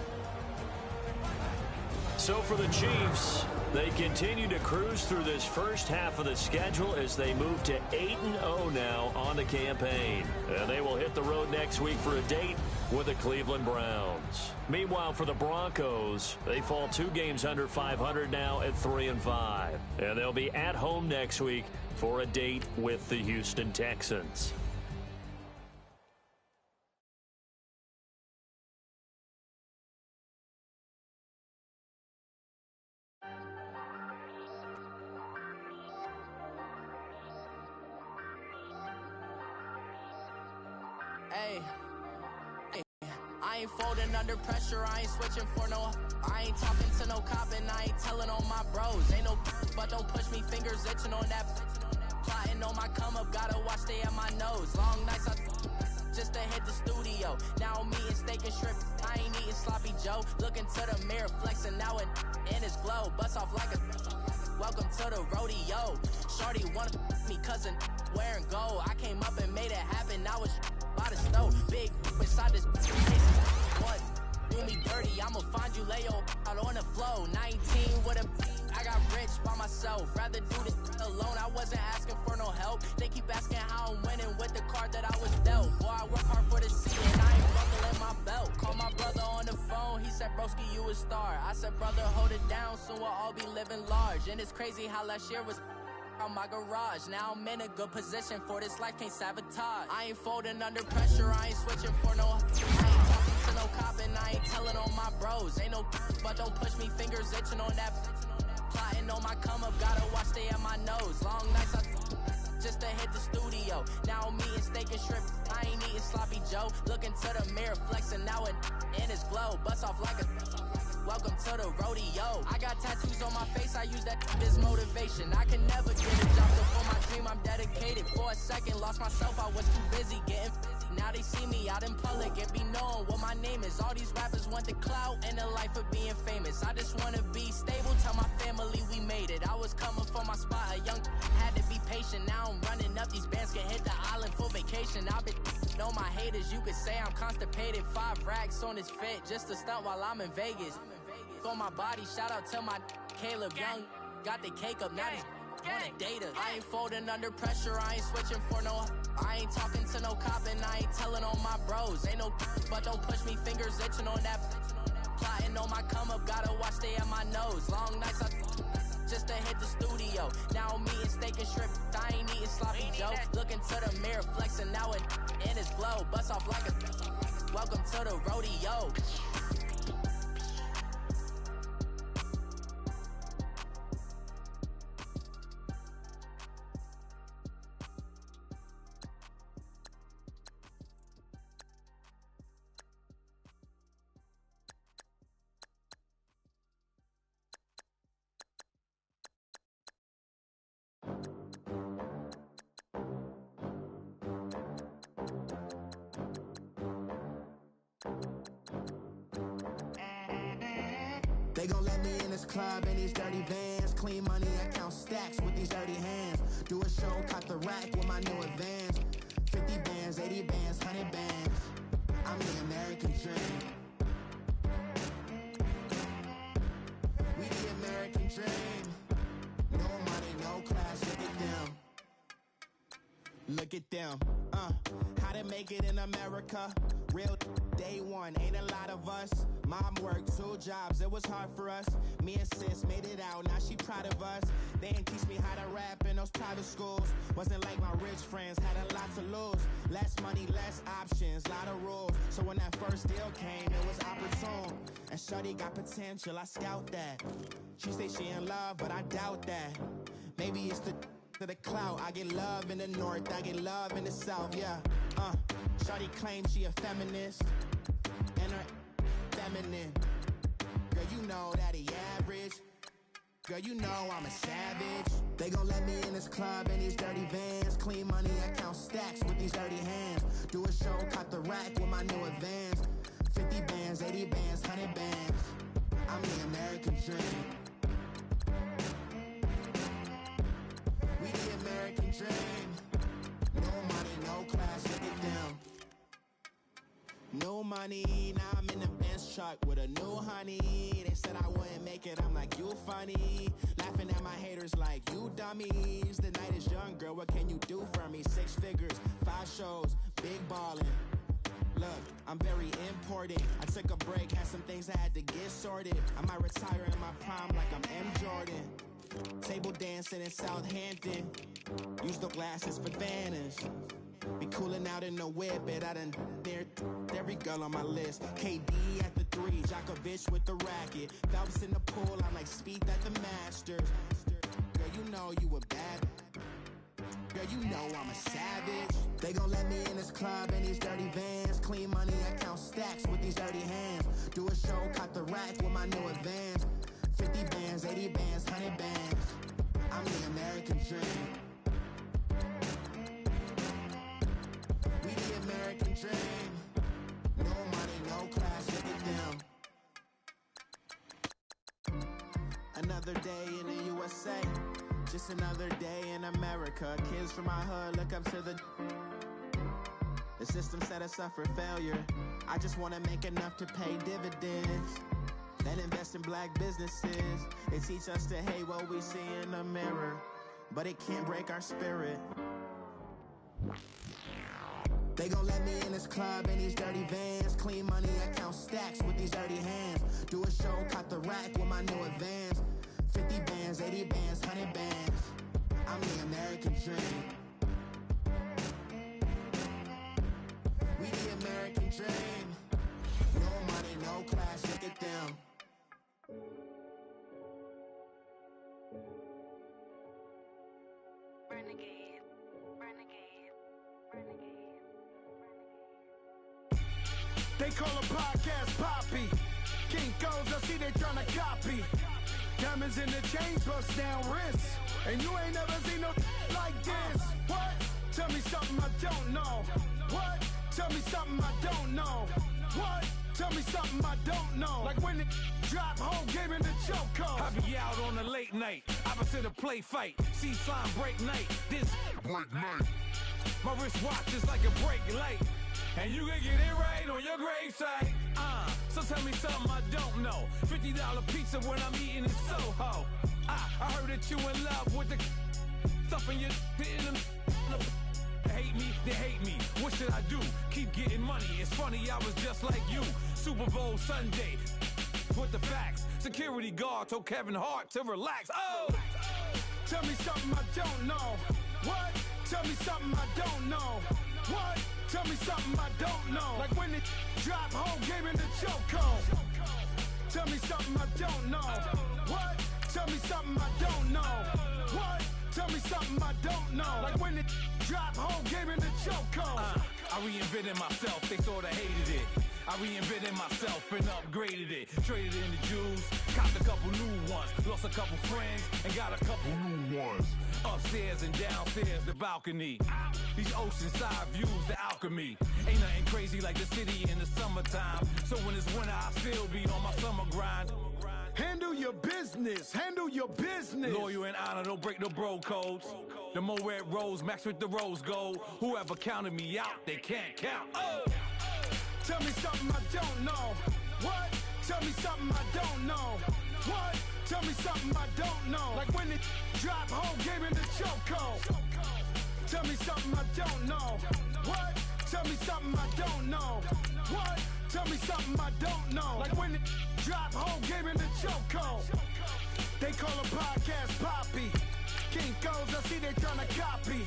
So for the Chiefs, they continue to cruise through this first half of the schedule as they move to 8-0 now on the campaign. And they will hit the road next week for a date with the Cleveland Browns. Meanwhile, for the Broncos, they fall 2 games under 500 now at 3-5. And they'll be at home next week for a date with the Houston Texans. Hey, I ain't folding under pressure, I ain't switching for no. I ain't talking to no cop and I ain't telling on my bros. Ain't no, but don't push me, fingers itching on that. Plotting on my come up, gotta watch stay at my nose. Long nights just to hit the studio. Now I'm eating steak and shrimp, I ain't eating sloppy Joe. Looking to the mirror, flexing now and in his glow. Bust off like a welcome to the rodeo. Shorty wanna me cousin wearing gold. I came up and made it happen, now it's by the stove. Big inside this what? Do me dirty, I'ma find you, lay your out on the floor. 19 with a I got rich by myself. Rather do this alone, I wasn't asking for no help. They keep asking how I'm winning with the card that I was dealt. Boy, I work hard for the seat and I ain't buckling my belt. Call my brother on the phone, he said, broski, you a star. I said, brother, hold it down, soon we'll all be living large. And it's crazy how last year was on my garage. Now I'm in a good position for this life, can't sabotage. I ain't folding under pressure, I ain't switching for no. I ain't talking to no cop and I ain't telling on my bros. Ain't no, but don't push me, fingers itching on that. Plotting on my come up, gotta watch stay at my nose. Long nights just to hit the studio. Now I'm eating steak and shrimp, I ain't eating sloppy Joe. Looking to the mirror, flexing now and in his glow. Bust off like a welcome low. I got tattoos on my face, I use that as motivation. I can never get a job, so for my dream I'm dedicated. For a second, lost myself, I was too busy getting busy. Now they see me out in public and be known what my name is. All these rappers want the clout and the life of being famous. I just wanna be stable, tell my family we made it. I was coming for my spot, a young had to be patient. Now I'm running up, these bands can hit the island for vacation. I've been know my haters, you could say I'm constipated. 5 racks on his fit, just to stunt while I'm in Vegas. For my body, shout out to my Caleb Young. Got the cake up, now these on a data. I ain't folding under pressure, I ain't switching for no. I ain't talking to no cop and I ain't telling on my bros. Ain't no but don't push me, fingers itching on that. Plotting on my come up, gotta watch stay at my nose. Long nights I just to hit the studio. Now I'm eating steak and shrimp, I ain't eating sloppy Joe. Looking to the mirror, flexing now it in his glow. Bust off like a welcome to the rodeo. They gon' let me in this club in these dirty vans. Clean money, I count stacks with these dirty hands. Do a show, caught the rack with my new advance. 50 bands, 80 bands, 100 bands. I'm the American dream. We the American dream. No money, no class, look at them. Look at them, how to make it in America. Real day one, ain't a lot of us. Mom worked 2 jobs, it was hard for us. Me and sis made it out, now she proud of us. They ain't teach me how to rap in those private schools. Wasn't like my rich friends, had a lot to lose. Less money, less options, lot of rules. So when that first deal came, it was opportune. And shorty got potential, I scout that. She say she in love, but I doubt that. Maybe it's to the clout. I get love in the north, I get love in the south, yeah. Shorty claims she a feminist, and her feminine. Girl, you know that he average. Girl, you know I'm a savage. They gon' let me in this club in these dirty vans. Clean money, I count stacks with these dirty hands. Do a show, caught the rack with my new advance. 50 bands, 80 bands, 100 bands. I'm the American dream. We the American dream. No money, no class, look at them. No money, now I'm in the Benz truck with a new honey. They said I wouldn't make it, I'm like, you funny. Laughing at my haters like, you dummies. The night is young, girl, what can you do for me? 6 figures, 5 shows, big ballin'. Look, I'm very important. I took a break, had some things I had to get sorted. I might retire in my prime like I'm M. Jordan. Table dancing in Southampton. Use the glasses for Vanish. Be coolin' out in the whip, but I done there every girl on my list. KD at the 3, Djokovic with the racket. Phelps in the pool, I'm like Speed at the Masters. Girl, you know you a bad. Girl, you know I'm a savage. They gon' let me in this club in these dirty vans. Clean money, I count stacks with these dirty hands. Do a show, caught the rack with my new advance. 50 bands, 80 bands, 100 bands. I'm the American dream. We the American dream. No money, no class, look at them. Another day in the USA. Just another day in America. Kids from my hood look up to the system set us up for failure. I just wanna make enough to pay dividends. Then invest in black businesses. They teach us to hate what we see in the mirror, but it can't break our spirit. They gon' let me in this club in these dirty vans. Clean money, I count stacks with these dirty hands. Do a show, caught the rack with my new advance. 50 bands, 80 bands, 100 bands. I'm the American dream. We the American dream. No money, no class, look at them. Renegade, renegade, renegade, renegade. They call a podcast Poppy. King goes, I see they tryna copy. Diamonds in the chains, bust down wrists. And you ain't never seen no like this. What? Tell me something I don't know. What? Tell me something I don't know. What? Tell me something I don't know. Like when it drop home, game in the chokehold. I be out on a late night, opposite a play fight. See slime break night, this break night. My wristwatch is like a brake light. And you can get it right on your gravesite. So tell me something I don't know. $50 pizza when I'm eating in Soho. I heard that you in love with the stuff in your hate me, they hate me. What should I do? Keep getting money. It's funny, I was just like you. Super Bowl Sunday with the facts. Security guard told Kevin Hart to relax. Oh! Tell me something I don't know. What? Tell me something I don't know. What? Tell me something I don't know. Like when it drop home, game in the chokehold. Tell me something I don't know. What? Tell me something I don't know. What? Tell me something I don't know. Like when it drop home, game in the chokehold. I reinvented myself, they sorta hated it. I reinvented myself and upgraded it. Traded in the Jews, copped a couple new ones. Lost a couple friends and got a couple new ones. Upstairs and downstairs, the balcony. These oceanside views, the alchemy. Ain't nothing crazy like the city in the summertime. So when it's winter, I still be on my summer grind. Handle your business, handle your business. Loyal and honor, don't break no bro codes. The more red rose, max with the rose gold. Whoever counted me out, they can't count. Oh! Tell me something I don't know. What? Tell me something I don't know. What? Tell me something I don't know. Like when it drop home, game in the chokehold. Tell me something I don't know. What? Tell me something I don't know. What? Tell me something I don't know. Like when it drop home, game in the chokehold. They call a podcast Poppy. Kinkos, I see they tryna copy.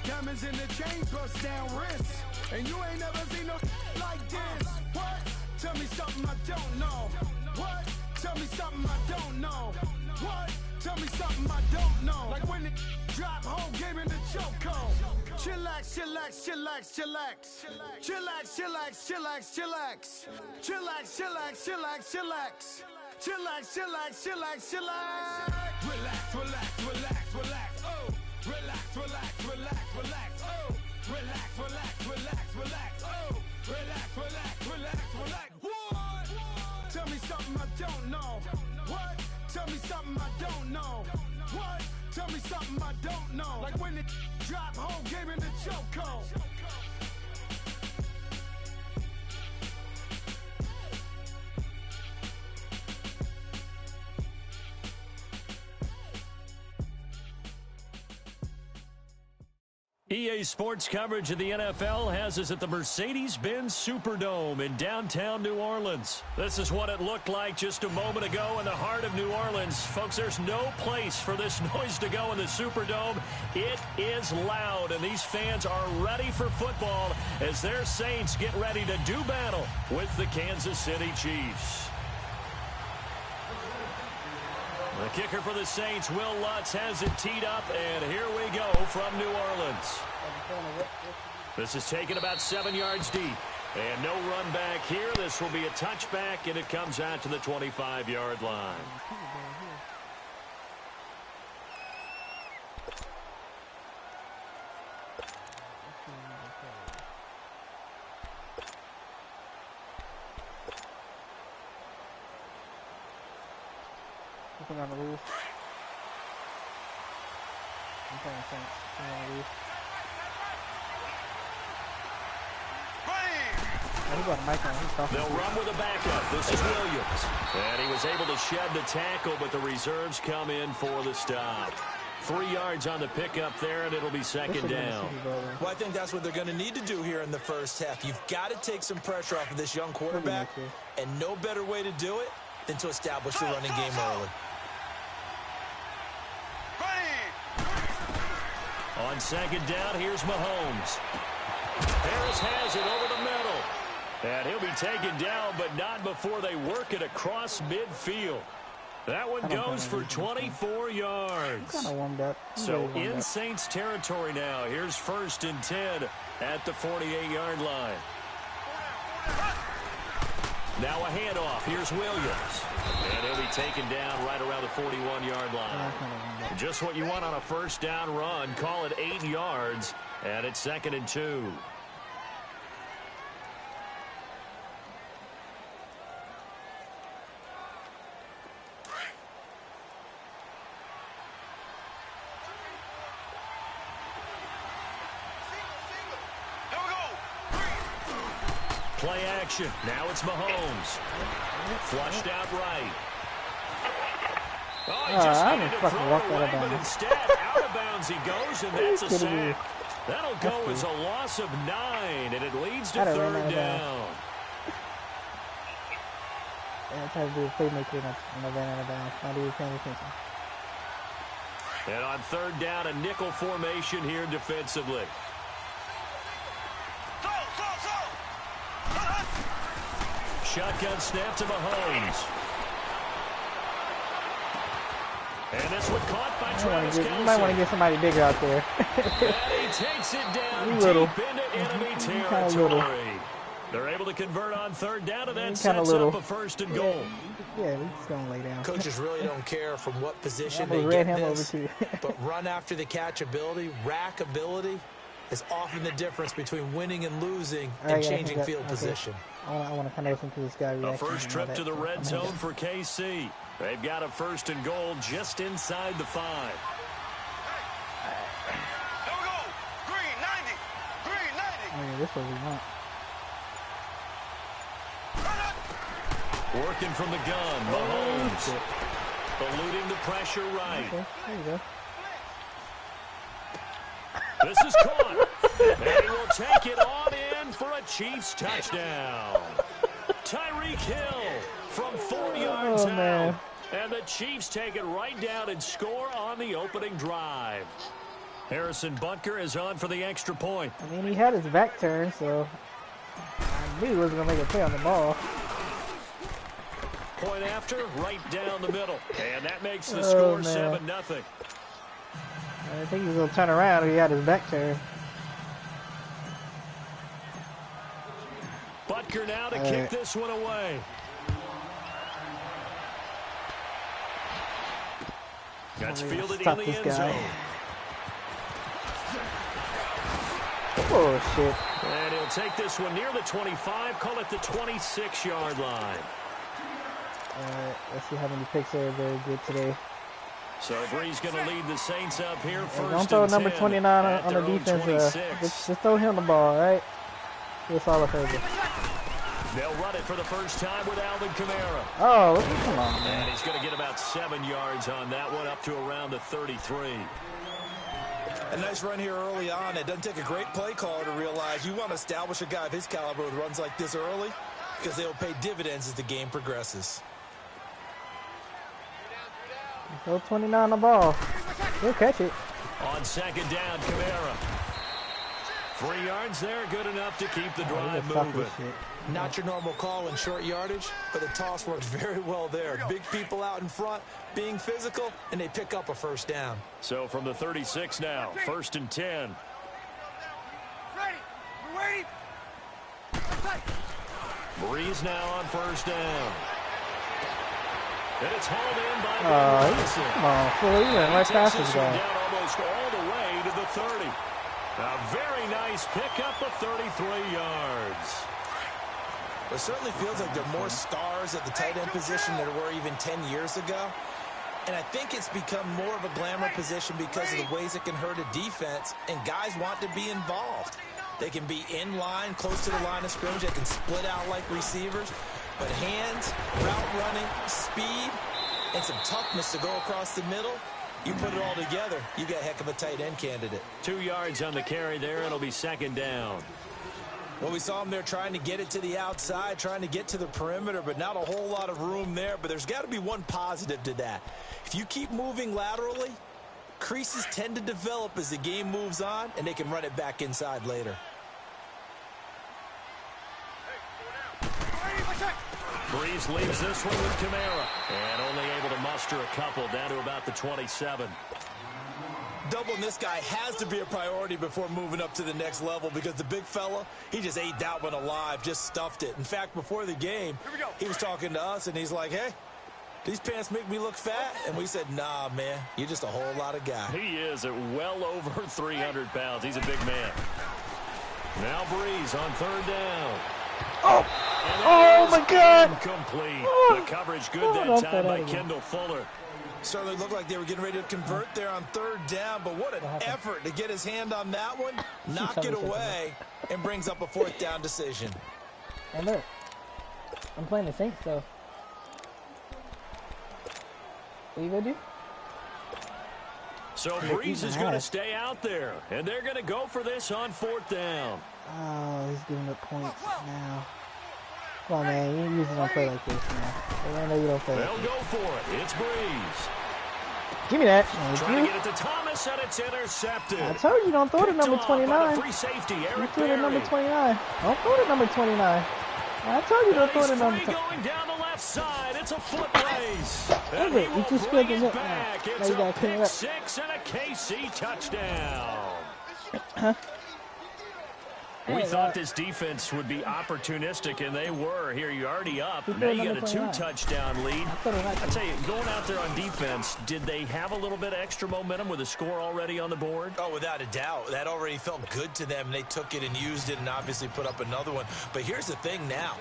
Diamonds in the chains, bust down wrists. And you ain't never seen no like this. What? Tell me something I don't know. What? Tell me something I don't know. What? Tell me something I don't know. Like when it drop home, game in the chokehold. Chillax, chillax, chillax, chillax. Chillax, chillax, chillax, chillax. Chillax, chillax, chillax, chillax. Chillax, chillax, chillax, chillax. Relax, relax, relax, relax. Oh! Relax, relax, relax, relax. Oh! Relax, relax, relax, relax. Oh! Relax, relax, relax, relax. What? Tell me something I don't know. What? Tell me something I don't know. What? Tell me something I don't know. Like when it drop home, game in the chokehold. EA Sports coverage of the NFL has us at the Mercedes-Benz Superdome in downtown New Orleans. This is what it looked like just a moment ago in the heart of New Orleans. Folks, there's no place for this noise to go in the Superdome. It is loud, and these fans are ready for football as their Saints get ready to do battle with the Kansas City Chiefs. The kicker for the Saints, Will Lutz, has it teed up, and here we go from New Orleans. This is taken about 7 yards deep, and no run back here. This will be a touchback, and it comes out to the 25-yard line. On the roof. I'm playing Saints. On the roof. They'll run with a backup. This is Williams. And he was able to shed the tackle, but the reserves come in for the stop. 3 yards on the pickup there, and it'll be second down. Well, I think that's what they're going to need to do here in the first half. You've got to take some pressure off of this young quarterback, and no better way to do it than to establish the running game early. On second down, here's Mahomes. Harris has it over the middle. And he'll be taken down, but not before they work it across midfield. That one goes for 24 yards. So in Saints territory now. Here's 1st and 10 at the 48-yard line. Now a handoff. Here's Williams. And he'll be taken down right around the 41-yard line. Just what you want on a first down run. Call it 8 yards, and it's 2nd and 2. Play action. Now it's Mahomes. Flushed out right. Oh, he just needed to throw it away, but instead, out of bounds he goes, and that's a sack. That'll go as a loss of 9, and it leads to 3rd down. I tried to do a playmaker and I ran out of bounds. Not even paying attention. And on 3rd down, a nickel formation here defensively. Shotgun snap to Mahomes. And this one caught by Travis Kelce. You might want to get somebody bigger out there. And he takes it down deep into enemy territory. They're able to convert on 3rd down, and that sets up a 1st and goal. Yeah, he's just going to lay down. Coaches really don't care from what position they get this, but run after the catch ability, rack ability, is often the difference between winning and losing and changing field position. I want to kind of listen to this guy. A first trip to the red zone for KC. They've got a 1st and goal just inside the 5. Here we go. Green 90. Green 90. Oh, yeah, this is what we want. Working from the gun, Mahomes. Eluding the pressure right. Okay, there you go. This is caught. And he will take it on in for a Chiefs touchdown. Tyreek Hill from 4 yards out. And the Chiefs take it right down and score on the opening drive. Harrison Butker is on for the extra point. I mean, he had his back turned, so I knew he wasn't going to make a play on the ball. Point after, right down the middle. And that makes the score 7-0. I think he was going to turn around if he had his back turned. Butker now to kick this one away. That's fielded in the end zone. Oh, shit. And he'll take this one near the 25, call it the 26-yard line. Let's see how many picks are very good today. So Bree's going to lead the Saints up here first. Don't throw number 29 on the defense. Just throw him the ball, all right? It's all a favor. They'll run it for the first time with Alvin Kamara. Oh, come on, man. And he's going to get about 7 yards on that one, up to around the 33. A nice run here early on. It doesn't take a great play caller to realize you want to establish a guy of his caliber with runs like this early, because they will pay dividends as the game progresses. Throw 29 on the ball. He'll catch it. On 2nd down, Kamara. 3 yards there, good enough to keep the drive moving. Not your normal call in short yardage, but the toss works very well there. Big people out in front, being physical, and they pick up a 1st down. So from the 36 now, 1st and 10. Ready. We're waiting. Breeze now on 1st down. And it's hauled in by Robinson. Come on, Phil, you went right past this guy. Down almost all the way to the 30. A very nice pickup of 33 yards. It certainly feels like there are more stars at the tight end position than there were even 10 years ago. And I think it's become more of a glamour position because of the ways it can hurt a defense, and guys want to be involved. They can be in line, close to the line of scrimmage. They can split out like receivers. But hands, route running, speed, and some toughness to go across the middle, you put it all together, you got a heck of a tight end candidate. 2 yards on the carry there. It'll be 2nd down. Well, we saw him there trying to get it to the outside, trying to get to the perimeter, but not a whole lot of room there. But there's got to be one positive to that. If you keep moving laterally, creases tend to develop as the game moves on, and they can run it back inside later. Breeze leaves this one with Kamara. And only able to muster a couple down to about the 27. Doubling this guy has to be a priority before moving up to the next level, because the big fella, he just ate that one alive, just stuffed it. In fact, before the game, he was talking to us, and he's like, hey, these pants make me look fat. And we said, nah, man, you're just a whole lot of guy. He is at well over 300 pounds. He's a big man. Now Breeze on third down. Oh my God! Incomplete. Oh. The coverage good that time by Kendall Fuller. Certainly looked like they were getting ready to convert there on third down, but what an effort to get his hand on that one, knock it away, and brings up a fourth down decision. And look, I'm playing the Saints, though. What you gonna do? So Breeze is going to stay out there, and they're going to go for this on fourth down. Oh, he's giving up points now. Come on, man. You usually don't play like this, man. I know you don't play They'll like go for it. It's Breeze. Give me that. Trying to get it to Thomas, and it's intercepted. I told you, don't throw to number 29. Free safety, You threw to number 29. Don't throw to number 29. I told you, don't throw to number 29. Going down the left side. It's a foot race. Look it. You just split the net. Back. Now It's you gotta a clean it pick up. six and a KC touchdown. Huh? We thought this defense would be opportunistic, and they were. Here, you're already up. Now you got a 2-touchdown lead. I tell you, going out there on defense, did they have a little bit of extra momentum with a score already on the board? Oh, without a doubt. That already felt good to them. They took it and used it and obviously put up another one. But here's the thing now.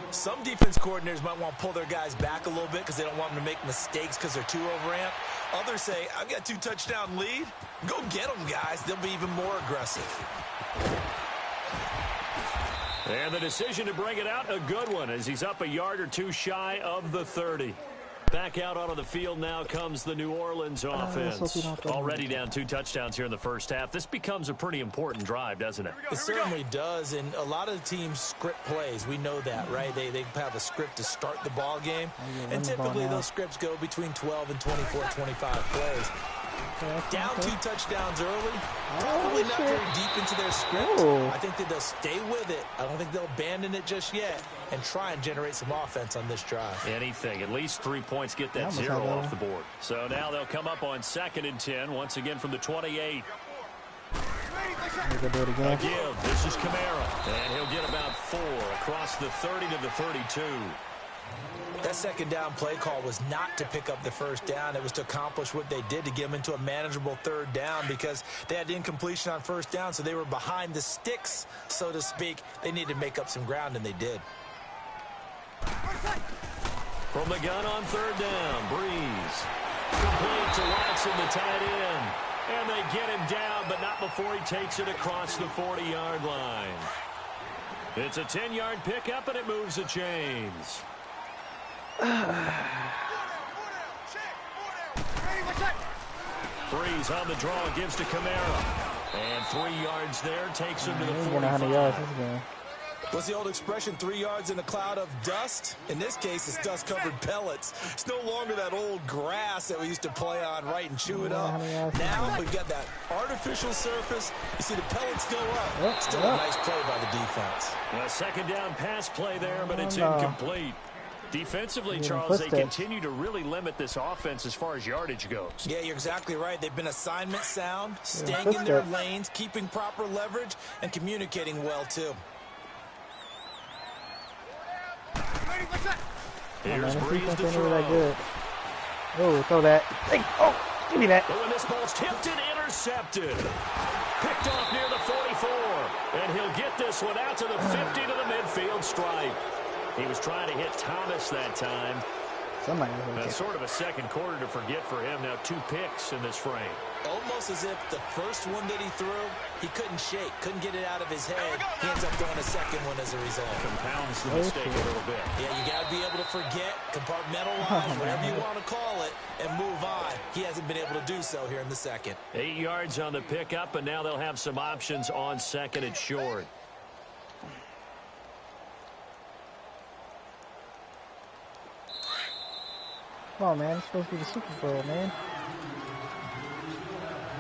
Some defense coordinators might want to pull their guys back a little bit because they don't want them to make mistakes because they're too overamped. Others say, I've got a 2-touchdown lead. Go get them, guys. They'll be even more aggressive. And the decision to bring it out, a good one, as he's up a yard or two shy of the 30. Back out onto the field now comes the New Orleans offense. Already down 2 touchdowns here in the first half. This becomes a pretty important drive, doesn't it? It certainly does, and a lot of the teams script plays. We know that, right? They have a script to start the ball game, and typically those scripts go between 12 and 24, 25 plays. Down 2 touchdowns early, probably not very deep into their script. I think that they'll stay with it. I don't think they'll abandon it just yet and try and generate some offense on this drive. Anything, at least 3 points, get that 0 off the board. So now they'll come up on 2nd and 10, once again from the 28. Do it again. Again, this is Kamara, and he'll get about 4 across the 30 to the 32. That second down play call was not to pick up the first down. It was to accomplish what they did to get them into a manageable third down because they had incompletion on first down, so they were behind the sticks, so to speak. They needed to make up some ground, and they did. From the gun on third down, Breeze. Complete to Watson, the tight end. And they get him down, but not before he takes it across the 40-yard line. It's a 10-yard pickup, and it moves the chains. Breeze on the draw, gives to Kamara. And 3 yards there, takes him to the 45. What's the old expression, 3 yards in a cloud of dust? In this case, it's dust-covered pellets. It's no longer that old grass that we used to play on, right, and chew it up. Now we've got that artificial surface. You see the pellets go up. Still a nice play by the defense. A second down pass play there, but it's incomplete. Defensively, Charles, they continue to really limit this offense as far as yardage goes. Yeah, you're exactly right. They've been assignment sound, staying in their lanes, keeping proper leverage, and communicating well, too. Here's Breeze to throw. Oh, throw that. Hey, oh, give me that. But when this ball's tipped and intercepted. Picked off near the 44. And he'll get this one out to the 50 to the midfield stripe. He was trying to hit Thomas that time. That's sort of a second quarter to forget for him. Now 2 picks in this frame. Almost as if the first one that he threw, he couldn't shake, couldn't get it out of his head. He ends up throwing a second one as a result. Compounds the mistake a little bit. Yeah, you got to be able to forget, compartmentalize, whatever you want to call it, and move on. He hasn't been able to do so here in the second. 8 yards on the pickup, and now they'll have some options on second and short. Come on, man. It's supposed to be the Super Bowl, man.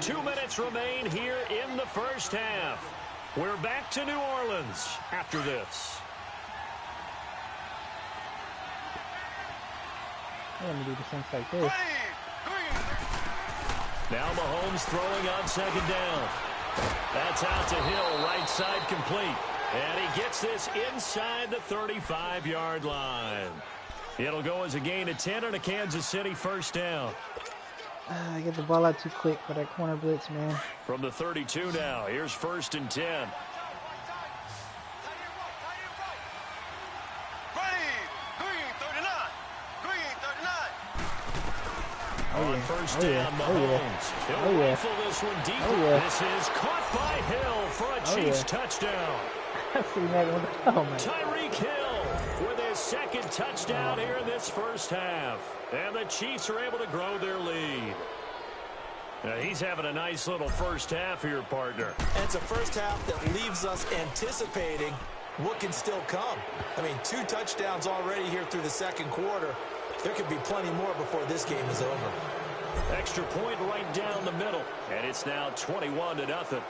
2 minutes remain here in the first half. We're back to New Orleans after this. I'm going to do the things like this. Now Mahomes throwing on second down. That's out to Hill, right side complete. And he gets this inside the 35-yard line. It'll go as a gain of 10 and a Kansas City first down. I get the ball out too quick for that corner blitz, man. From the 32 now, here's 1st and 10. On first down, Mahomes. He'll rifle this one deep. This is caught by Hill for a Chiefs touchdown. Tyreek Hill with his 2nd touchdown here in this first half. And the Chiefs are able to grow their lead. Now, he's having a nice little first half here, partner. And it's a first half that leaves us anticipating what can still come. I mean, 2 touchdowns already here through the 2nd quarter. There could be plenty more before this game is over. Extra point right down the middle. And it's now 21-0.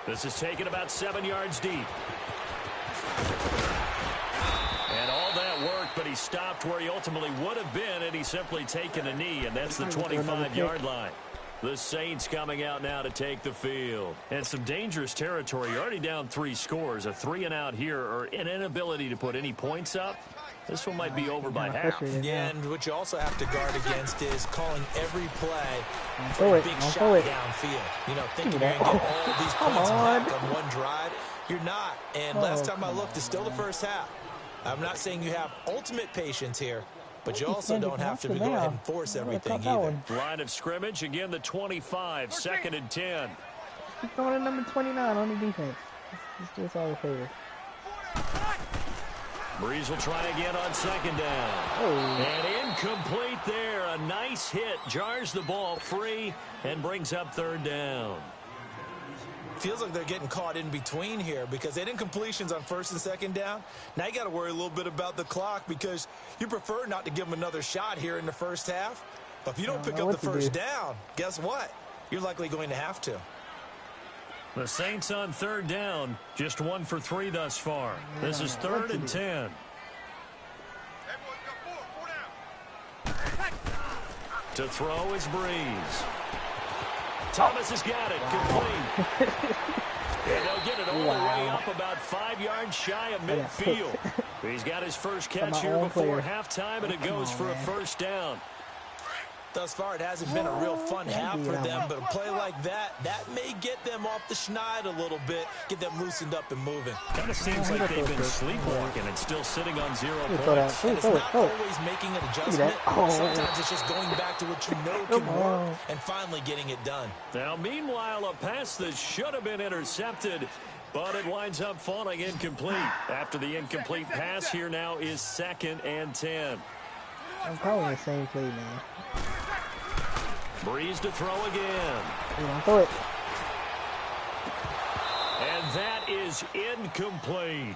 This is taken about 7 yards deep. And all that worked, but he stopped where he ultimately would have been, and he's simply taken a knee, and that's the 25-yard line. The Saints coming out now to take the field. And some dangerous territory. You're already down 3 scores. A 3-and-out here, or an inability to put any points up. This one might be over by half. Yeah, and what you also have to guard against is calling every play for a big shot downfield. You know, thinking you're going to get all these points back on one drive. You're not. And last time I looked, it's still the first half. I'm not saying you have ultimate patience here, but you also don't have to go ahead and force everything either. Line of scrimmage, again the 25, 2nd and 10. He's throwing at number 29 on the defense. Let's do us all a favor. Breeze will try again on 2nd down. And incomplete there. A nice hit. Jars the ball free and brings up 3rd down. Feels like they're getting caught in between here because they didn't completions on 1st and 2nd down. Now you got to worry a little bit about the clock because you prefer not to give them another shot here in the first half. But if you don't pick up the first down, guess what? You're likely going to have to. The Saints on 3rd down, just 1 for 3 thus far. This is 3rd and 10. To throw is Breeze. Thomas has got it, complete. And they'll get it all the way up about 5 yards shy of midfield. He's got his first catch here before halftime, and it goes for a first down. Thus far, it hasn't been a real fun half for them, but a play like that may get them off the schneid a little bit, get them loosened up and moving. Kind of seems like they've been sleepwalking and still sitting on 0 points. And it's not always making an adjustment. Sometimes it's just going back to what you know can work and finally getting it done. Now, meanwhile, a pass that should have been intercepted, but it winds up falling incomplete. After the incomplete pass, here now is 2nd and 10. I'm calling the same play, man. Breeze to throw again. Throw it. And that is incomplete.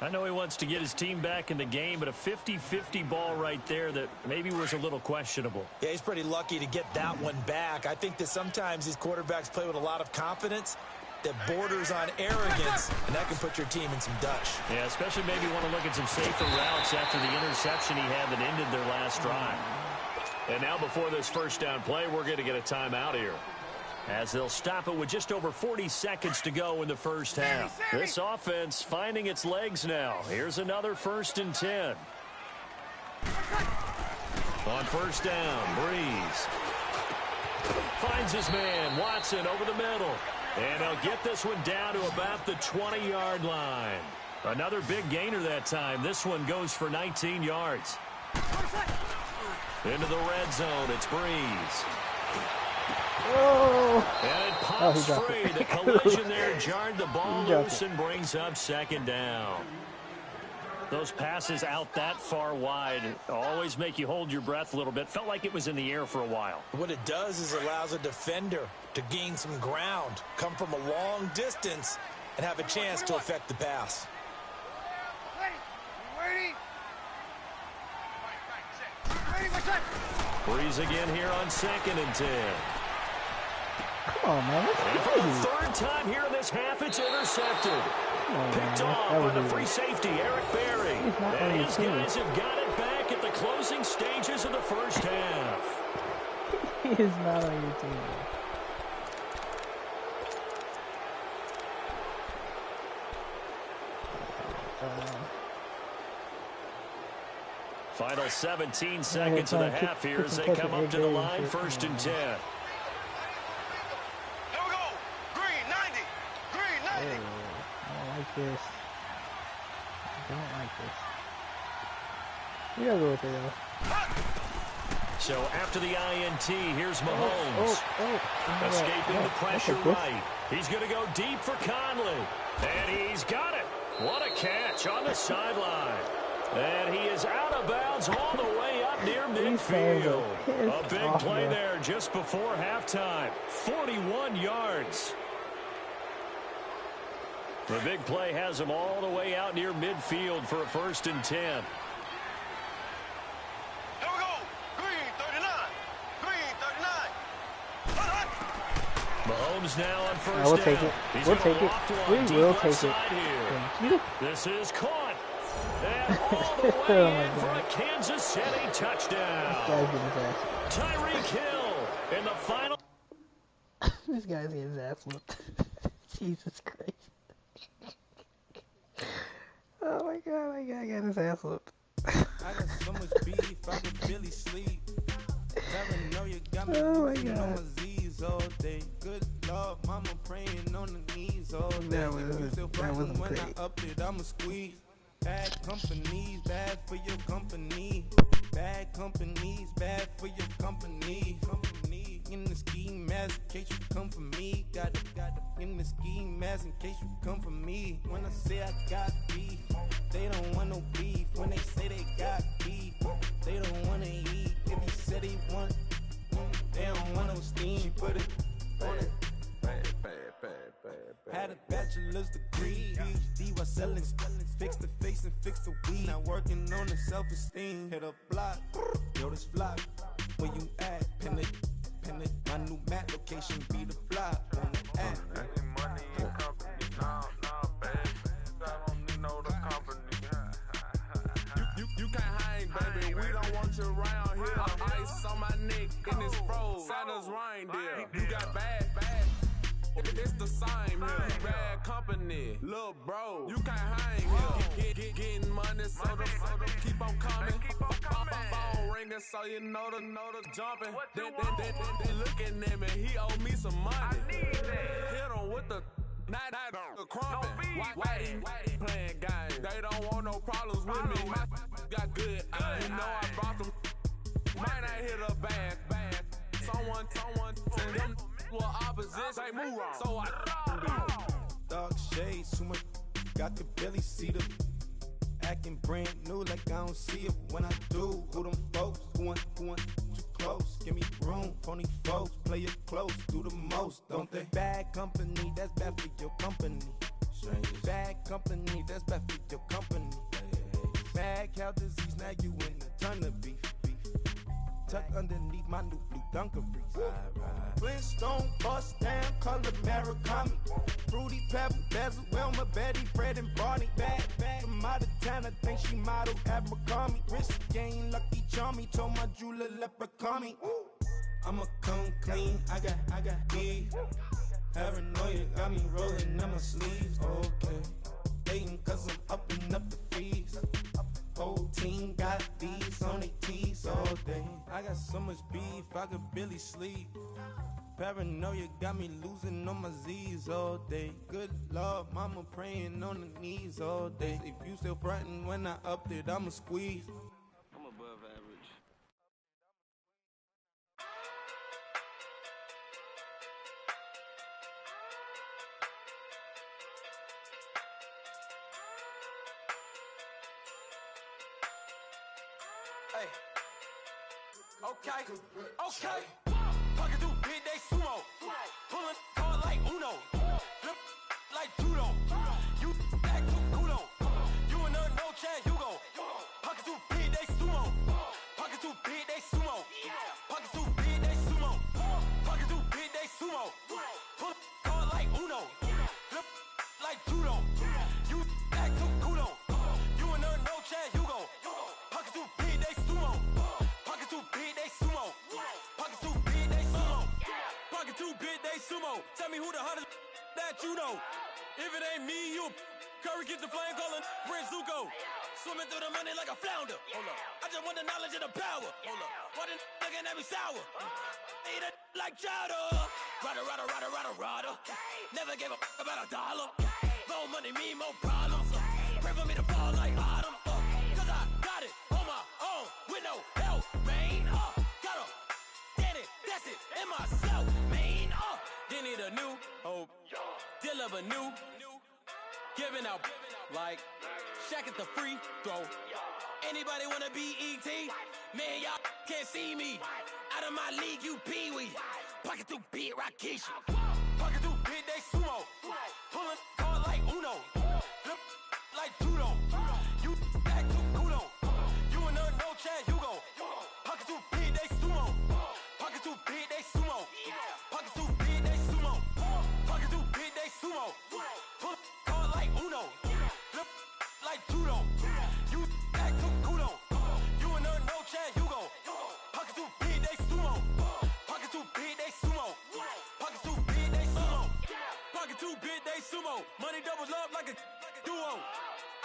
I know he wants to get his team back in the game, but a 50-50 ball right there that maybe was a little questionable. Yeah, he's pretty lucky to get that one back. I think that sometimes these quarterbacks play with a lot of confidence that borders on arrogance, and that can put your team in some dutch. Yeah, especially maybe want to look at some safer routes after the interception he had that ended their last drive. And now before this first down play, we're going to get a timeout here, as they'll stop it with just over 40 seconds to go in the first half. This offense finding its legs now. Here's another 1st and 10. On first down, Breeze finds his man, Watson, over the middle. And he'll get this one down to about the 20-yard line. Another big gainer that time. This one goes for 19 yards. Into the red zone, it's Breeze. And it pops free. The collision there jarred the ball loose and brings up 2nd down. Those passes out that far wide always make you hold your breath a little bit. Felt like it was in the air for a while. What it does is allows a defender to gain some ground, come from a long distance, and have a chance to affect the pass. Breeze again here on 2nd and 10. Come on, man. And for the 3rd time here in this half, it's intercepted. Picked off by the free safety, Eric Berry. And his guys have got it back at the closing stages of the first half. He is not on your team. Final 17 seconds of the half here as they come up to the line, 1st and 10. Here we go. Green 90. Green 90. I don't like this. I don't like this. We gotta go with it though. So after the INT, here's Mahomes. Escaping the pressure right. He's going to go deep for Conley. And he's got it. What a catch on the sideline. And he is out of bounds all the way up near midfield. A big play there just before halftime. 41 yards. The big play has him all the way out near midfield for a 1st and 10. Here we go. Green 39. Green 39. Mahomes now on 1st we'll down. take it. We'll take it. We will take it. Thank you. This is caught. And all the way in for a Kansas City touchdown. Tyreek Hill in the final. This guy's getting his ass whooped. Jesus Christ. Oh my god, I got his ass whooped. I got so much beef, I could barely sleep. Never know you got me Oh my moving on god. my Z's all day. Good Lord, mama praying on the knees all day. That wasn't when great. I upped it, I'ma squeeze. Bad companies, bad for your company. Bad companies, bad for your company. Company in the ski mask in case you come for me. Got it in the ski mask in case you come for me. When I say I got beef, they don't want no beef. When they say they got beef, they don't wanna eat. If you said they want, they don't want no steam. Put it on it. Had a bachelor's degree, PhD while selling, fix the face and fix the weed. Now working on the self-esteem. Hit a block, yo this flop. Where you at? Pin it. My new map location be the flop. On the app. Money and company, no, baby. I don't need no the company. You can't hang, baby. We don't want you around here. Ice on my neck and it's froze. Santa's reindeer. You got bad. It's the same here. Bad company, little bro. You can't hang here. Getting money, so the keep on coming. Phone ringing, so you know the jumping. Then looking at me, he owe me some money. Hit him with the night crumping. Whitey playing games. They don't want no problems with me. My got good. I know I brought them. Might not hit a bad. Someone send them. Well, opposition, move wrong. So I Dark shades, too much. Got the belly see them. Acting brand new like I don't see it when I do. Who them folks? Who want too close? Give me room, phony folks. Play it close, do the most, don't they? Bad company, that's bad for your company. Bad company, that's bad for your company. Bad cow disease, now you in a ton of beef. Tuck underneath my new blue Dunkaroos. Flintstone, bust down, color Murakami. Fruity Pebble, Basil, Wilma, Betty, Fred, and Barney. Bad from out of town, I think she model Abercrombie. Wrist game, Lucky Charmy, told my jeweler leprechaun. I'ma come clean, I got beef. Paranoia got me rolling on my sleeves. Okay, hating cause I'm upping up the fees. Whole team got these on their tees all day. I got so much beef, I could barely sleep. Paranoia got me losing on my Z's all day. Good Lord, mama praying on the knees all day. If you still frontin' when I upped it, I'ma squeeze. I'm above average. Hey. Okay. Pocket through big day sumo. Pulling card like Uno. Flip like judo. You back to kudo. You and no chance, you go. Pocket through big day sumo. Pocket through big day sumo. Pocket through big day sumo. Pocket through big day sumo. Pull card like Uno. Flip like judo. You back to kudo. You and no chance, you go. Pocket through big day sumo. Pocket through big day sumo. Pocket through big day sumo. Pocket through big day sumo. Tell me who the hottest that you know. If it ain't me, you Curry get the flame calling Prince Zuko. Swimming through the money like a flounder. Hold up. I just want the knowledge and the power. Hold up. Why the looking at me sour? Eat it like chowder. Rada. Never gave a about a dollar. More money mean more problems. Pray for me to fall like autumn. Cause I got it on my own with no help, man. Got a daddy, that's it, in myself, man. They need a new hope. Deliver new. Giving out like Shaq at the free throw. Anybody wanna be E.T.? Man, y'all can't see me. Out of my league, you pee-wee. Pocket too big, Rakishi. Pocket too big, they sumo. Pulling card like Uno. Flip like judo. You act too kudo. You and her, no Chad Hugo. Pocket too big, they sumo. Pocket too big, they sumo. Pocket too big, they sumo. Pocket too big, they sumo. Pull card like Uno. Flip like judo. You act too kudo. You and her, no Chad Hugo. Pocket too big, they sumo. Pocket too big, they sumo. Pocket too big, they sumo. Pocket too big, they sumo. Money doubles up like a duo.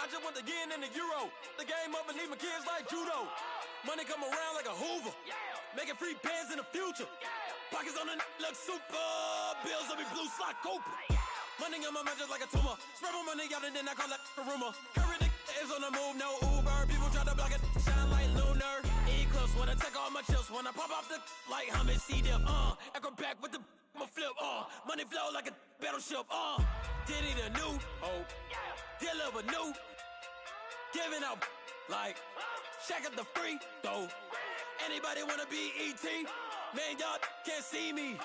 I just want the yen and the euro. The game up and leave my kids like judo. Money come around like a Hoover. Making free bands in the future. Pockets on the look super. Bills on me blue slot Cooper. Money on my mind just like a tumor. Spread my money out and then I call that a rumor. Curry is on the move, no Uber. People try to block it, shine like lunar. Eclipse when I take all my chips. When I pop off the like Hummus C-dip. Acrobat with the I'ma flip. Money flow like a battleship. Diddy the new hope. Deliver new. Giving out like Shaq at the free throw. Anybody wanna be E.T.? Man, y'all can't see me.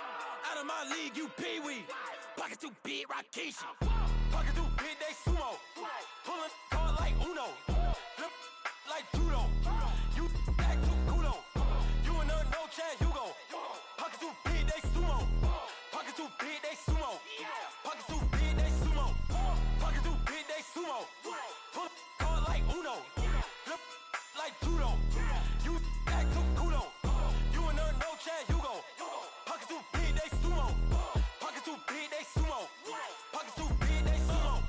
Out of my league, you pee-wee. Pocket too big, Rakishi. Pocket too big, they sumo. Pulling card like Uno. Flip like judo. You act too kudo. You and her, no Chad Hugo. Pocket too big, they sumo. Pocket too big, they sumo. Pocket too big, they sumo. Pocket too big, they sumo. Pull card like Uno. Flip like judo. You act too kudo. You and her, no Chad Hugo. Pocket too big, they sumo. Pocket too big, they sumo. Pocket too big, they sumo.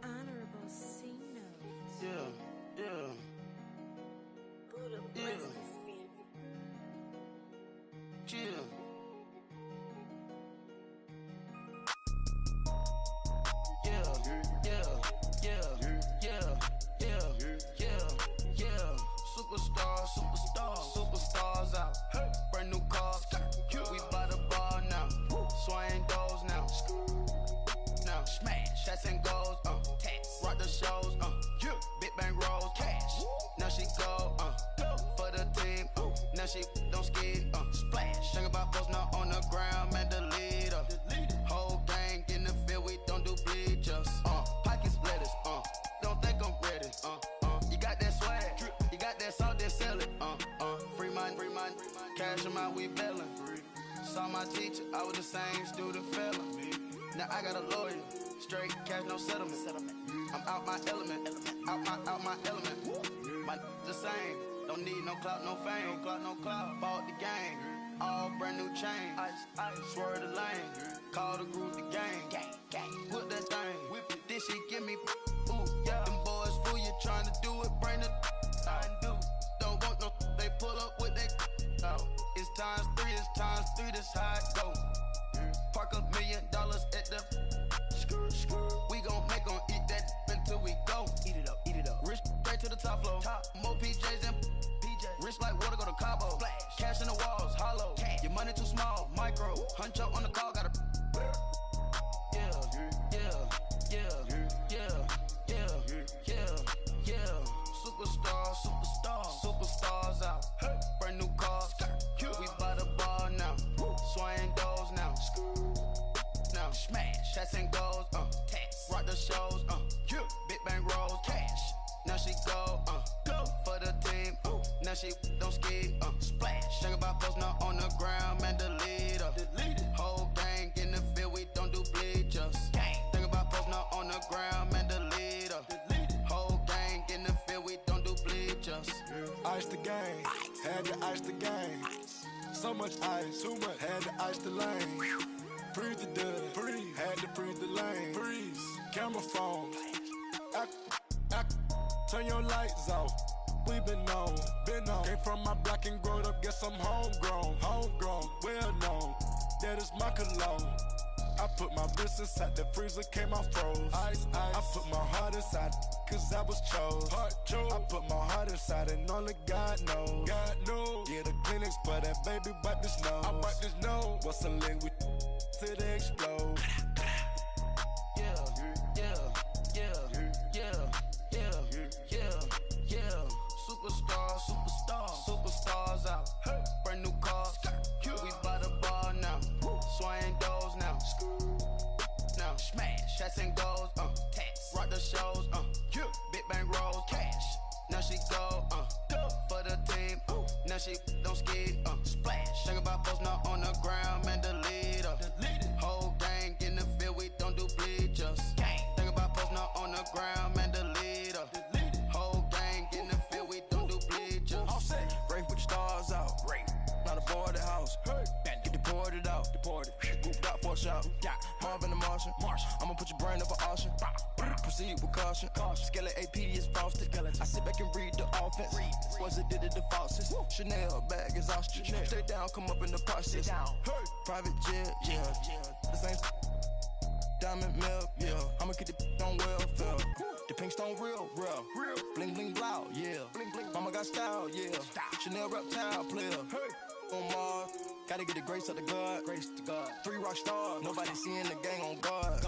Honorable C-Note. Yeah. Buddha blesses me. Chill. Superstars out. Brand new cars. We by the bar now. Swaying doors now. Smash. Shots and goals. Rock the shows. Big bang rolls. Cash. Now she go. For the team. Now she don't skid. Splash. Think about post now on the ground. Man, the leader. Whole gang in the field. We don't do bleachers. Pockets lettuce. Don't think I'm ready. You got that swag. You got that salt, then sell it. Free mind. Cash them out, we bailin'. Saw my teacher, I was the same student felon. Now I got a lawyer. Straight cash, no settlement. I'm out my element. Out my element. My the same. Don't need no clout, no fame. No clout. Bought the game. All brand new chain. Ice. Swerve the lane. Call the group the gang. Whip that thing. Whip it. This shit give me. Ooh, yeah. Them boys fool you trying to do it. Bring the. Don't want no. They pull up with they. It's times 3. This how it go. Park $1 million at the. We gon' make 'em eat that until we go. Eat it up. Rich straight to the top floor. More PJs and rich like water, go to Cabo. Splash. Cash in the walls, hollow. Cash. Your money too small, micro. Hunch up on the call, gotta. Yeah. Superstars out. Brand new cars. We by the bar now. Swaying doors now. Smash. Shots and goals. Rock the shows. Big bang rolls. Cash. Now she go. For the team. Now she don't skid. Splash. Think about post now on the ground. Man, the leader. Whole gang ice the game. Had to ice the game. So much ice, too much. Had to ice the lane. Freeze the dud. Freeze. Had to freeze the lane. Freeze. Camera phone. Turn your lights off. We been on. Came from my block and growed up. Guess I'm homegrown. Well known. That is my cologne. I put my wrist inside the freezer, came out froze. Ice. I put my heart inside, cause I was chose. I put my heart inside and only God knows. Yeah, the clinics, but that baby wipe this nose. I wipe this nose. What's a link with till they explode? Superstars out. Brand new cars. We by the bar now. Swaying doors now. Now smash. Shots and goals. Tax. Rock the shows. Big bang rolls. Cash. Now she go. For the team. Now she don't ski. Splash. Think about post now on the ground. Man, delete her. Whole gang in the field. We don't do bleachers. Think about post now on the ground. Man, delete her. Whole gang in the field. We don't do bleachers. Race with the stars out. Not a boarded house. Get deported out. Grouped out for a shot. Marvin the Martian. I'ma put your brain up for auction. Proceed with caution. Skeleton AP is frosted. I sit back and read the offense. Was it did it the faucets? Chanel bag is ostrich. Stay down, come up in the process. Private jet, yeah. The same diamond milk, yeah. I'ma keep the on welfare. The pink stone real. Bling bling blow, yeah. Mama got style, yeah. Chanel reptile player. On Mars, gotta get the grace of the God. 3 rock stars, nobody seeing the gang on guard.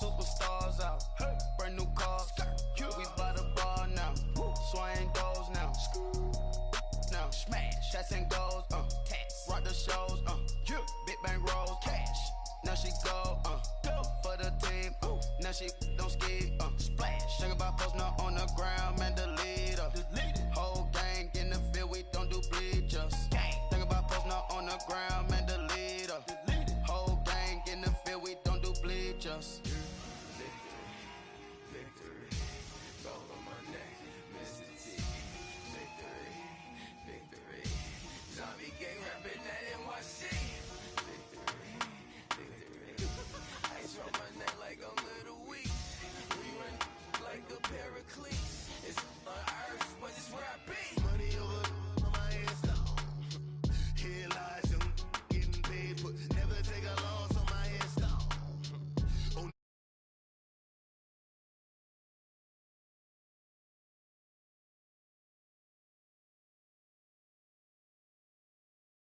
Superstars out. Brand new cars. We by the bar now. Swaying doors now. Now smash. Shots and goals. Tax. Rock the shows. Big bang rolls. Cash. Now she go. For the team. Now she don't ski. Splash. Think about post now on the ground. Man,